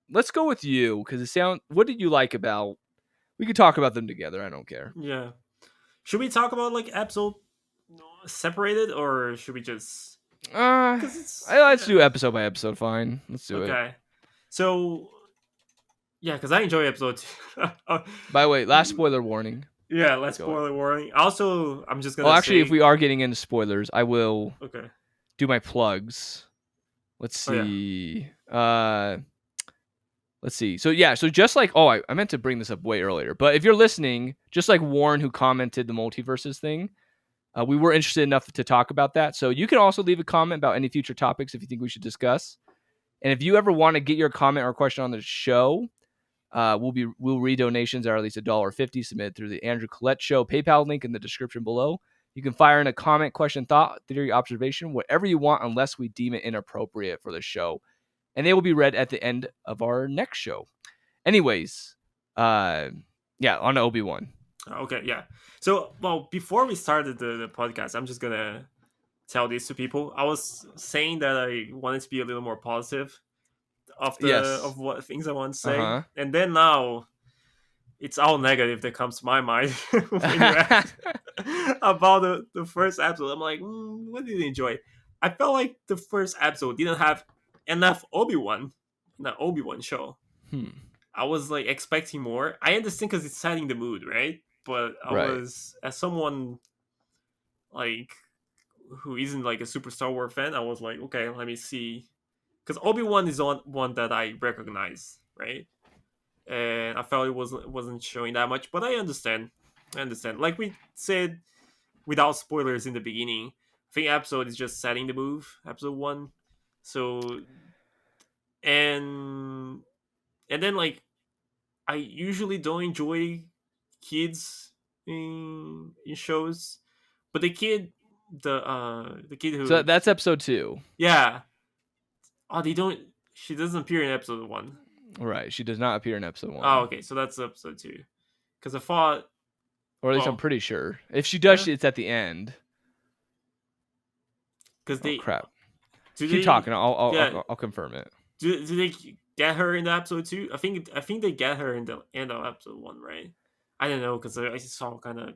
Let's go with you because what did you like about? We could talk about them together. I don't care. Yeah. Should we talk about like episode separated, or should we just? Let's do episode by episode. Fine, let's do it. Okay. So, yeah, because I enjoy episode 2. By the way, last spoiler warning. Yeah, last spoiler warning. Also, I'm just gonna. Actually, if we are getting into spoilers, I will. Okay. Do my plugs. Let's see. Let's see. So just like I meant to bring this up way earlier, but if you're listening, just like Warren who commented the MultiVersus thing, we were interested enough to talk about that. So you can also leave a comment about any future topics if you think we should discuss. And if you ever want to get your comment or question on the show, We'll read donations that are at least $1.50 submitted through the Andrew Collette Show PayPal link in the description below. You can fire in a comment, question, thought, theory, observation, whatever you want, unless we deem it inappropriate for the show, and they will be read at the end of our next show. Anyways, on to Obi-Wan. Okay, yeah. So, well, before we started the podcast, I'm just gonna tell this to people. I was saying that I wanted to be a little more positive of what things I want to say, and then now it's all negative that comes to my mind when you ask about the first episode. I'm like, what did you enjoy? I felt like the first episode didn't have enough Obi-Wan in the Obi-Wan show. I was like expecting more. I understand because it's setting the mood, right? But I was, as someone like who isn't like a super Star Wars fan, I was like, okay, let me see, because Obi-Wan is one that I recognize, right? And I felt it wasn't showing that much, but I understand. Like we said, without spoilers in the beginning, I think episode is just setting the mood. Episode 1, so and then like I usually don't enjoy kids in shows, but the kid who, so that's episode 2. Yeah. Oh, she doesn't appear in episode 1. Right, she does not appear in episode 1. Oh, okay, so that's episode 2. Because I thought, or at least I'm pretty sure if she does, it's at the end. Because crap. Keep talking. I'll confirm it. Do they get her in the episode 2? I think they get her in the end of episode 1, right? I don't know, because I saw kind of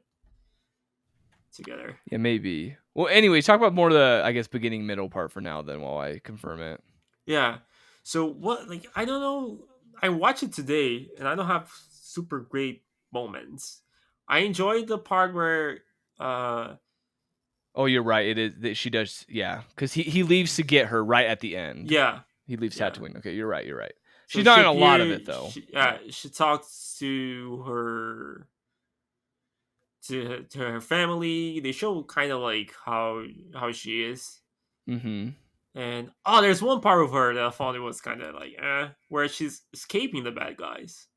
together. Yeah, maybe. Well, anyways, talk about more of the, I guess, beginning middle part for now, then, while I confirm it. Yeah. So what? Like, I don't know. I watched it today, and I don't have super great moments. I enjoyed the part where. Oh, you're right. It is that she does. Yeah, because he leaves to get her right at the end. Yeah. He leaves Tatooine. Okay, you're right. So she's not in a lot of it though. She talks to her her family. They show kind of like how she is. Mm-hmm. And there's one part of her that I thought it was kind of like where she's escaping the bad guys,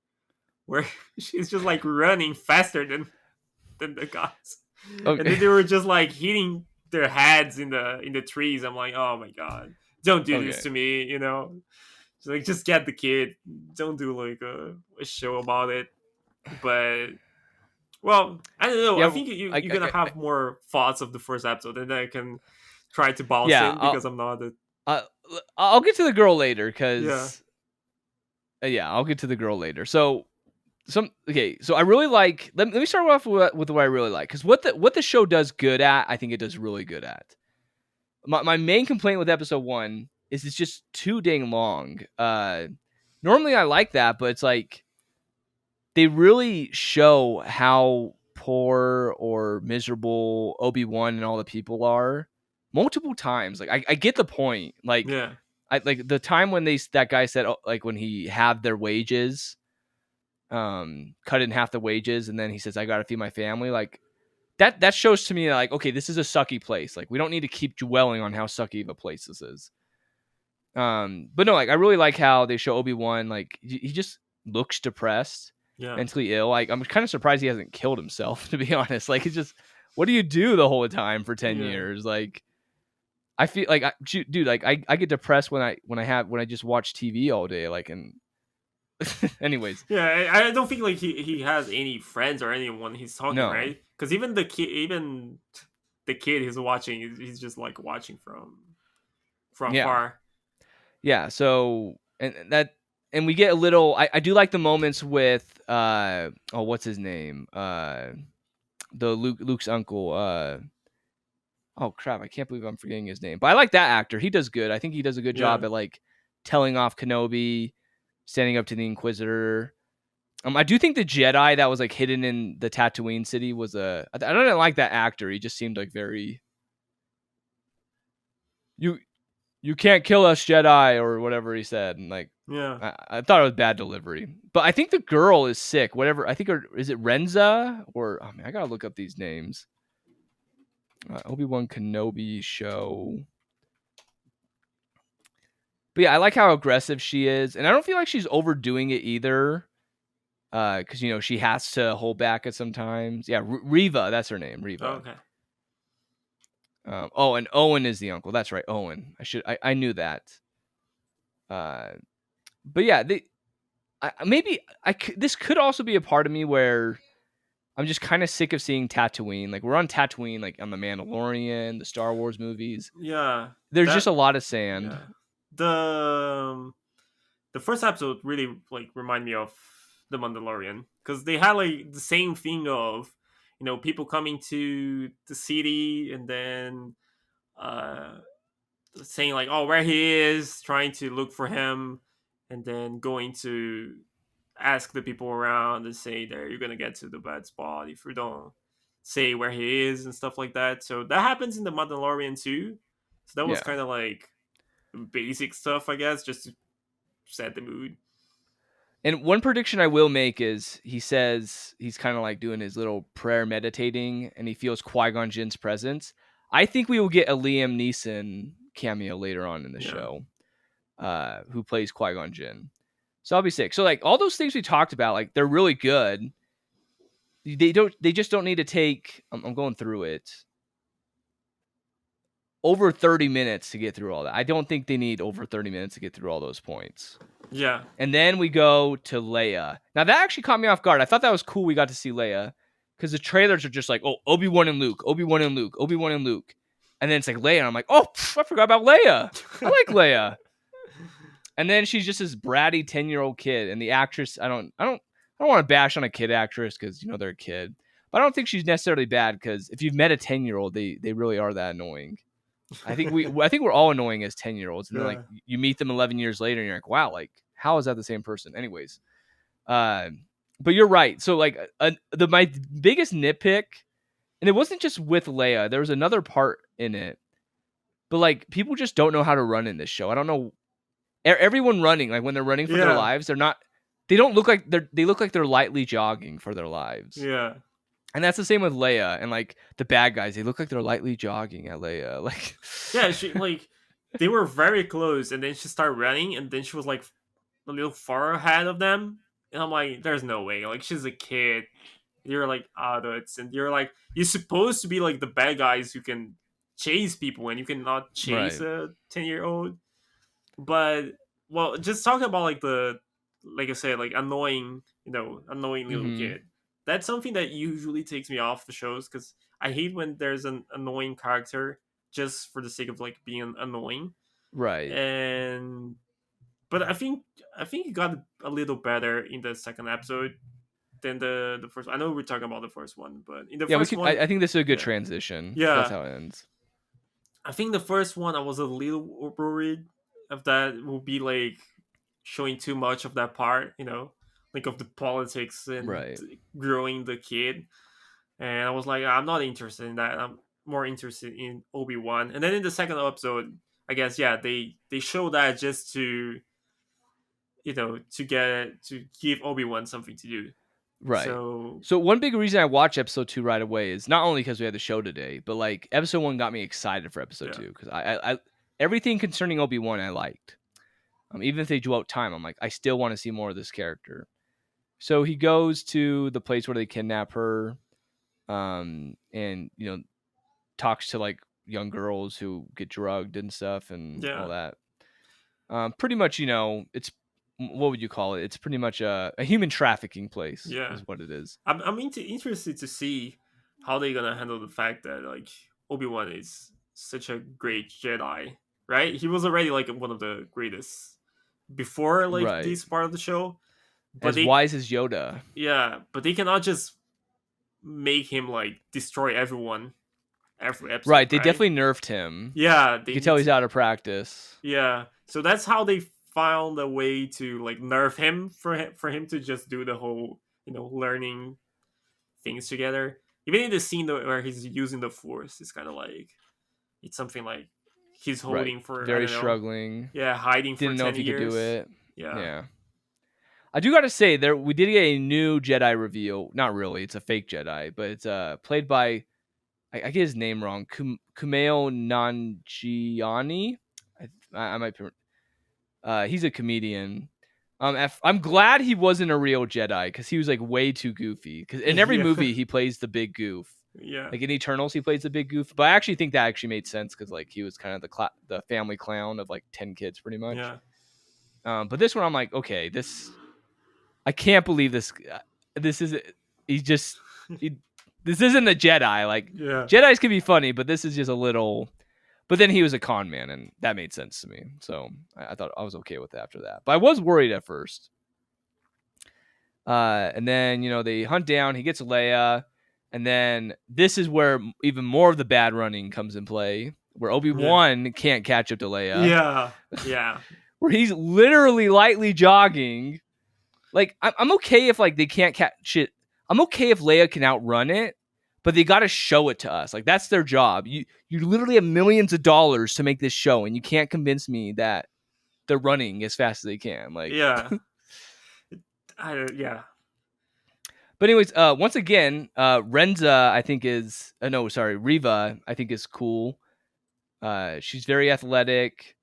where she's just like running faster than the guys, and then they were just like hitting their heads in the trees. I'm like, oh my god, don't do this to me, you know. So like, just get the kid. Don't do like a show about it. But well, I don't know. I think you're gonna have more thoughts of the first episode, and then I can try to balance it because I'm not I'll get to the girl later because I'll get to the girl later. So I really like. Let me start off with what I really like, because what the show does good at, I think it does really good at. My main complaint with episode 1 is it's just too dang long. Normally I like that, but it's like they really show how poor or miserable Obi-Wan and all the people are multiple times. Like I get the point. Like I like the time when that guy said like when he halved their wages, cut in half the wages, and then he says I gotta feed my family. Like that shows to me like, okay, this is a sucky place. Like we don't need to keep dwelling on how sucky of a place this is. But no, like I really like how they show Obi-Wan, like he just looks depressed, mentally ill. Like I'm kind of surprised he hasn't killed himself, to be honest. Like it's just, what do you do the whole time for 10 years? Like I feel like I get depressed when I just watch TV all day. Like, and anyways, I don't think like he has any friends or anyone he's talking, right? Because even the kid he's watching, he's just like watching from far. Yeah, so and we get a little. I do like the moments with what's his name? The Luke's uncle. Oh crap! I can't believe I'm forgetting his name. But I like that actor. He does good. I think he does a good job at like telling off Kenobi, standing up to the Inquisitor. I do think the Jedi that was like hidden in the Tatooine city was I don't like that actor. He just seemed like very. You can't kill us, Jedi, or whatever he said. And like, I thought it was bad delivery. But I think the girl is sick. Whatever. I think is it Renza or I gotta look up these names. Obi-Wan Kenobi show. But yeah, I like how aggressive she is, and I don't feel like she's overdoing it either. because she has to hold back at sometimes. Yeah, Riva, that's her name, Riva. Okay. And Owen is the uncle. That's right, Owen. I knew that. But yeah, this could also be a part of me where I'm just kind of sick of seeing Tatooine. Like we're on Tatooine, like on the Mandalorian, the Star Wars movies. Yeah. There's just a lot of sand. Yeah. The first episode really like remind me of the Mandalorian because they had like the same thing of people coming to the city and then saying like, oh, where he is, trying to look for him, and then going to ask the people around and say that you're gonna get to the bad spot if you don't say where he is and stuff like that. So that happens in the Mandalorian too. So that was kind of like basic stuff, I guess, just to set the mood. And one prediction I will make is he says he's kind of like doing his little prayer meditating and he feels Qui-Gon Jinn's presence. I think we will get a Liam Neeson cameo later on in the show, who plays Qui-Gon Jinn. So I'll be sick. So like all those things we talked about, like they're really good. They just don't need to take, I'm going through it, over 30 minutes to get through all that. I don't think they need over 30 minutes to get through all those points. Yeah. And then we go to Leia. Now that actually caught me off guard. I thought that was cool we got to see Leia because the trailers are just like, oh, Obi-Wan and Luke, Obi-Wan and Luke, Obi-Wan and Luke. And then it's like Leia. And I'm like, oh, I forgot about Leia. I like Leia. And then she's just this bratty 10-year-old kid. And the actress, I don't want to bash on a kid actress because they're a kid. But I don't think she's necessarily bad because if you've met a 10-year-old, they really are that annoying. I think we're all annoying as 10-year-olds. And then like you meet them 11 years later and you're like, wow, like how is that the same person? Anyways. But you're right. So like my biggest nitpick, and it wasn't just with Leia, there was another part in it. But like people just don't know how to run in this show. I don't know. Everyone running, like when they're running for their lives, they don't look like they look like they're lightly jogging for their lives. Yeah. And that's the same with Leia and like the bad guys. They look like they're lightly jogging at Leia. Like yeah, she like they were very close and then she started running and then she was like a little far ahead of them. And I'm like, there's no way. Like she's a kid. You're like adults and you're supposed to be like the bad guys who can chase people and you cannot chase a 10-year-old. But well, just talking about like like I said, like annoying little kid. That's something that usually takes me off the shows because I hate when there's an annoying character just for the sake of like being annoying. Right. But I think it got a little better in the second episode than the first. I know we're talking about the first one, but in the first one, I think this is a good transition. Yeah, that's how it ends. I think the first one I was a little worried of that will be like showing too much of that part, like of the politics and growing the kid. And I was like, I'm not interested in that. I'm more interested in Obi-Wan. And then in the second episode, I guess, they show that just to to give Obi-Wan something to do. Right. So one big reason I watched episode 2 right away is not only because we had the show today, but like episode 1 got me excited for episode 2 because I everything concerning Obi-Wan I liked. Even if they drew out time, I'm like, I still want to see more of this character. So he goes to the place where they kidnap her, and talks to like young girls who get drugged and stuff and all that. Pretty much, it's, what would you call it? It's pretty much a human trafficking place. Is what it is. I'm interested to see how they're gonna handle the fact that like Obi-Wan is such a great Jedi, right? He was already like one of the greatest before like this part of the show, but wise as Yoda. Yeah, but they cannot just make him like destroy everyone every episode. Right, they definitely nerfed him. Yeah, you can tell he's out of practice. Yeah, so that's how they found a way to like nerf him for him to just do the whole learning things together. Even in the scene where he's using the Force, it's kind of like it's something like he's holding for very struggling. Yeah, hiding Didn't for 10 know if he years. could do it. Yeah. I do gotta say we did get a new Jedi reveal. Not really, it's a fake Jedi, but it's played by I get his name wrong. Kumail Nanjiani. I might. He's a comedian. I'm glad he wasn't a real Jedi because he was like way too goofy. Because in every Yeah. movie he plays the big goof. Yeah. Like in Eternals, he plays the big goof. But I actually think that actually made sense because like he was kind of the family clown of like 10 kids, pretty much. Yeah. But this one, I'm like, okay, I can't believe this. This is he just he, this isn't a Jedi. Like Yeah. Jedi's can be funny, but this is just a little. But then he was a con man, and that made sense to me. So I thought I was okay with it after that. But I was worried at first. And then they hunt down. He gets Leia, and then this is where even more of the bad running comes in play, where Obi-Wan can't catch up to Leia. Yeah. Yeah. Where he's literally lightly jogging. Like I'm okay if like they can't catch it. I'm okay if Leia can outrun it, but they got to show it to us. Like that's their job. You literally have millions of dollars to make this show, and you can't convince me that they're running as fast as they can. Like Yeah. Yeah. But anyways, once again, Renza I think is no, sorry, Riva I think is cool. She's very athletic.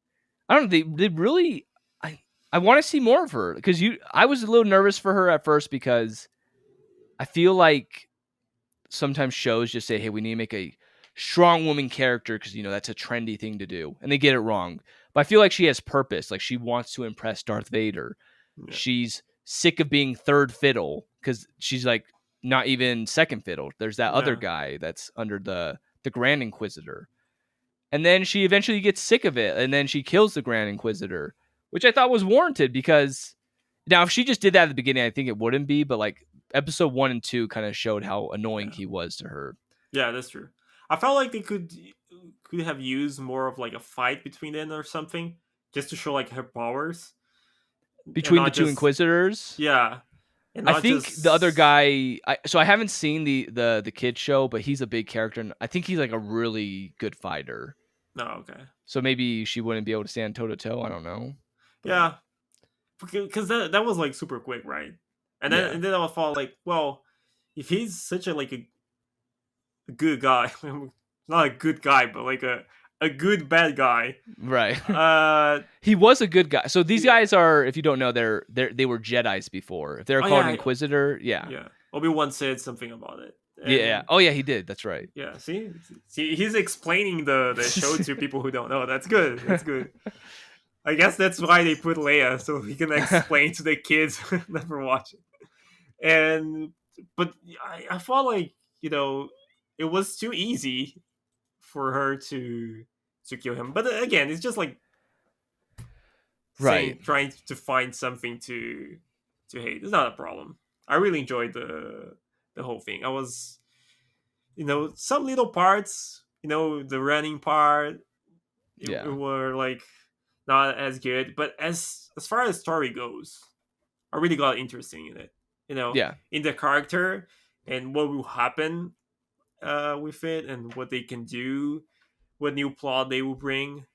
I don't know. They really. I want to see more of her because I was a little nervous for her at first because I feel like sometimes shows just say, "Hey, we need to make a strong woman character because that's a trendy thing to do," and they get it wrong. But I feel like she has purpose. Like she wants to impress Darth Vader. Yeah. She's sick of being third fiddle because she's like not even second fiddle. There's that other guy that's under the Grand Inquisitor. And then she eventually gets sick of it, and then she kills the Grand Inquisitor, which I thought was warranted because now if she just did that at the beginning, I think it wouldn't be, but like episode 1 and 2 kind of showed how annoying he was to her. Yeah, that's true. I felt like they could have used more of like a fight between them or something, just to show like her powers. Between the two Inquisitors? Yeah. I think the other guy. So I haven't seen the kid show, but he's a big character, and I think he's like a really good fighter. No, okay. So maybe she wouldn't be able to stand toe to toe. I don't know. But... Yeah, because that was like super quick, right? And then I thought like, well, if he's such a like a good guy, not a good guy, but like a good bad guy, right? He was a good guy. So these guys are, if you don't know, they were Jedis before. If they're called an Inquisitor, yeah. Obi-Wan said something about it. Yeah. Oh yeah, he did. That's right. Yeah. See, he's explaining the show to people who don't know. That's good. That's good. I guess that's why they put Leia, so he can explain to the kids who never watch it. But I felt like it was too easy for her to kill him. But again, it's just like trying to find something to hate. It's not a problem. I really enjoyed the whole thing. I was, some little parts, the running part, it were like not as good. But as far as story goes, I really got interesting in it. In the character and what will happen with it and what they can do, what new plot they will bring.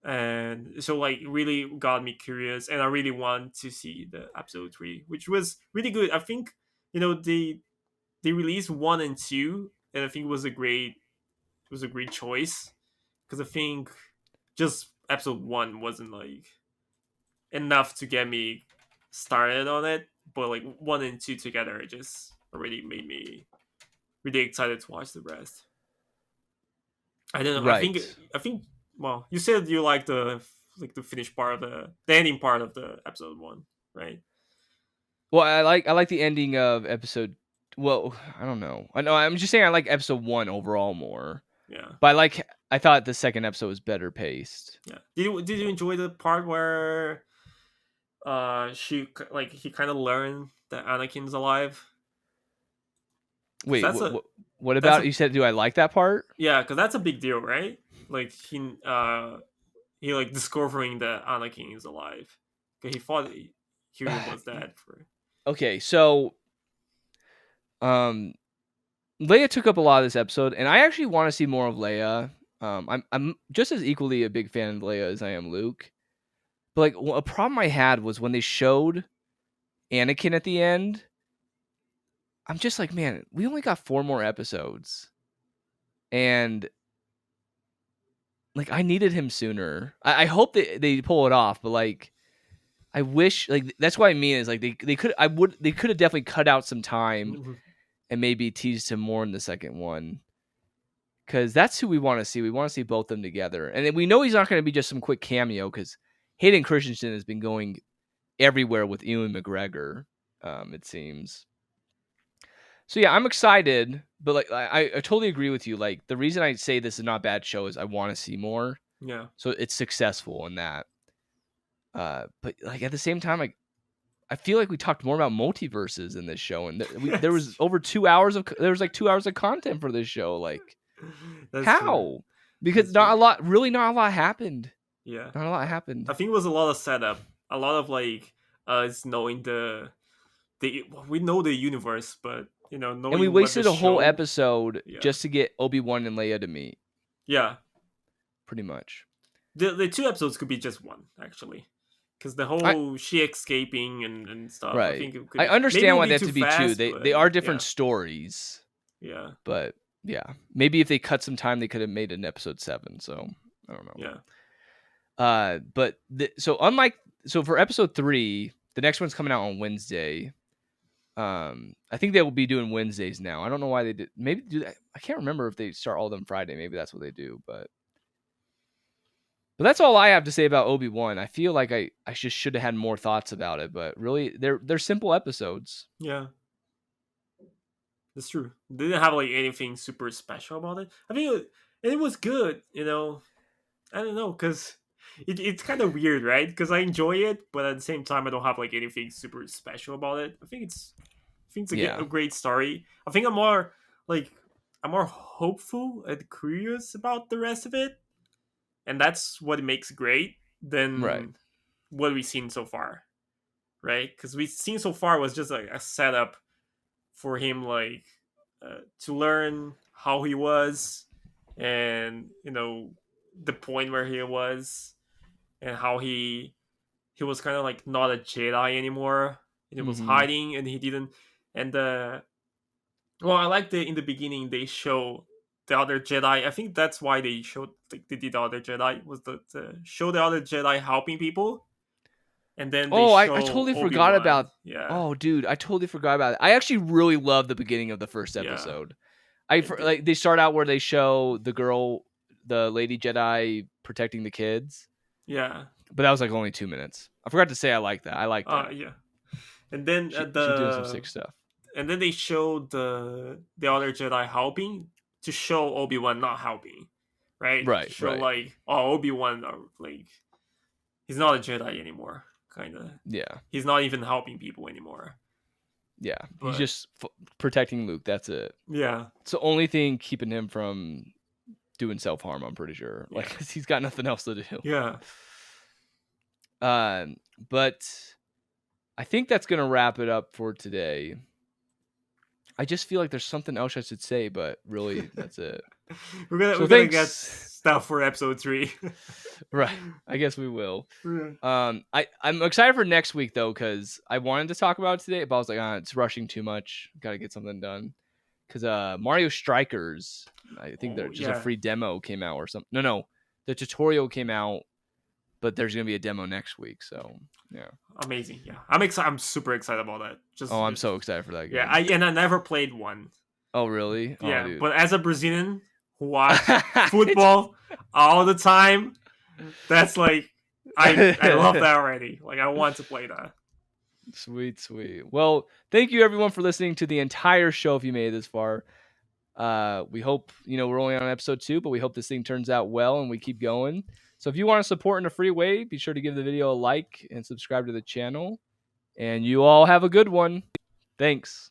And so like really got me curious, and I really want to see the episode 3, which was really good. I think they released 1 and 2, and I think it was a great choice, because I think just episode 1 wasn't like enough to get me started on it, but like 1 and 2 together just already made me really excited to watch the rest. I don't know. Right. I think. Well, you said you like the finished part of the ending part of the episode 1, right? Well, I like the ending of episode. Well, I don't know. I know. I'm just saying I like episode 1 overall more. Yeah. But I thought the second episode was better paced. Yeah. Did you enjoy the part where he kind of learned that Anakin's alive? Wait, what about you said? Do I like that part? Yeah, because that's a big deal, right? Like he like discovering that Anakin is alive. Because he thought he was dead for. Okay, so Leia took up a lot of this episode, and I actually want to see more of Leia. I'm just as equally a big fan of Leia as I am Luke. But like a problem I had was when they showed Anakin at the end. I'm just like, man, we only got 4 more episodes, and like I needed him sooner. I hope they pull it off, but like I wish like that's what I mean is like they could have definitely cut out some time and maybe teased him more in the second one. Because that's who we want to see. We want to see both of them together. And we know he's not going to be just some quick cameo because Hayden Christensen has been going everywhere with Ewan McGregor, it seems. So, yeah, I'm excited. But like I totally agree with you. Like, the reason I say this is not a bad show is I want to see more. Yeah. So it's successful in that. But like at the same time, like I feel like we talked more about multiverses in this show. And there was over 2 hours of content for this show. Like, That's how? true. Because That's not true. a lot happened. Yeah. Not a lot happened. I think it was a lot of setup. A lot of like us knowing we know the universe, but knowing And we what the wasted a whole show. episode Yeah. just to get Obi-Wan and Leia to meet. Yeah. Pretty much. The 2 episodes could be just one, actually. Because the whole she escaping and stuff. Right. I think it could, I understand why they have to be fast, two. but, They are different stories. Yeah. But yeah. Maybe if they cut some time, they could have made an episode 7. So I don't know. Yeah. But so for episode 3, the next one's coming out on Wednesday. I think they will be doing Wednesdays now. I don't know why they did. Maybe do that. I can't remember if they start all of them Friday. Maybe that's what they do. But that's all I have to say about Obi-Wan. I feel like I just should have had more thoughts about it. But really, they're simple episodes. Yeah. That's true. They didn't have like anything super special about it. I think it was good. I don't know, because it's kind of weird, right? Because I enjoy it, but at the same time, I don't have like anything super special about it. I think it's a great story. I think I'm more hopeful and curious about the rest of it, and that's what makes it great than what we've seen so far, right? Because we've seen so far was just like a setup for him, like to learn how he was, and the point where he was, and how he was kind of like not a Jedi anymore, and he was hiding, and he didn't. And well, I like in the beginning they show the other Jedi. I think that's why they showed they did the other Jedi was to show the other Jedi helping people. And then I totally forgot about. Yeah. Oh, dude, I totally forgot about it. I actually really love the beginning of the first episode. Yeah. They start out where they show the girl, the lady Jedi protecting the kids. Yeah. But that was like only 2 minutes. I forgot to say I like that. I like that. Yeah. And then she's doing some sick stuff. And then they showed the other Jedi helping to show Obi-Wan not helping, right? Right. To show like, Obi-Wan like he's not a Jedi anymore, kind of. Yeah. He's not even helping people anymore. Yeah, he's just protecting Luke. That's it. Yeah, it's the only thing keeping him from doing self-harm. I'm pretty sure, like, 'cause he's got nothing else to do. Yeah. But I think that's gonna wrap it up for today. I just feel like there's something else I should say, but really, that's it. we're gonna get stuff for episode 3. Right. I guess we will. I'm excited for next week though, because I wanted to talk about it today, but I was like, it's rushing too much. Gotta get something done. Because Mario Strikers, I think there's just a free demo came out or something. No, the tutorial came out, but there's gonna be a demo next week. So yeah, amazing. Yeah, I'm excited. I'm super excited about that. I'm so excited for that game. Yeah, I never played one. Oh really? Yeah, dude. But as a Brazilian who watch football all the time, that's like I love that already. Like I want to play that. Sweet. Well, thank you everyone for listening to the entire show. If you made it this far, we hope we're only on episode 2, but we hope this thing turns out well and we keep going. So if you want to support in a free way, be sure to give the video a like and subscribe to the channel. And you all have a good one. Thanks.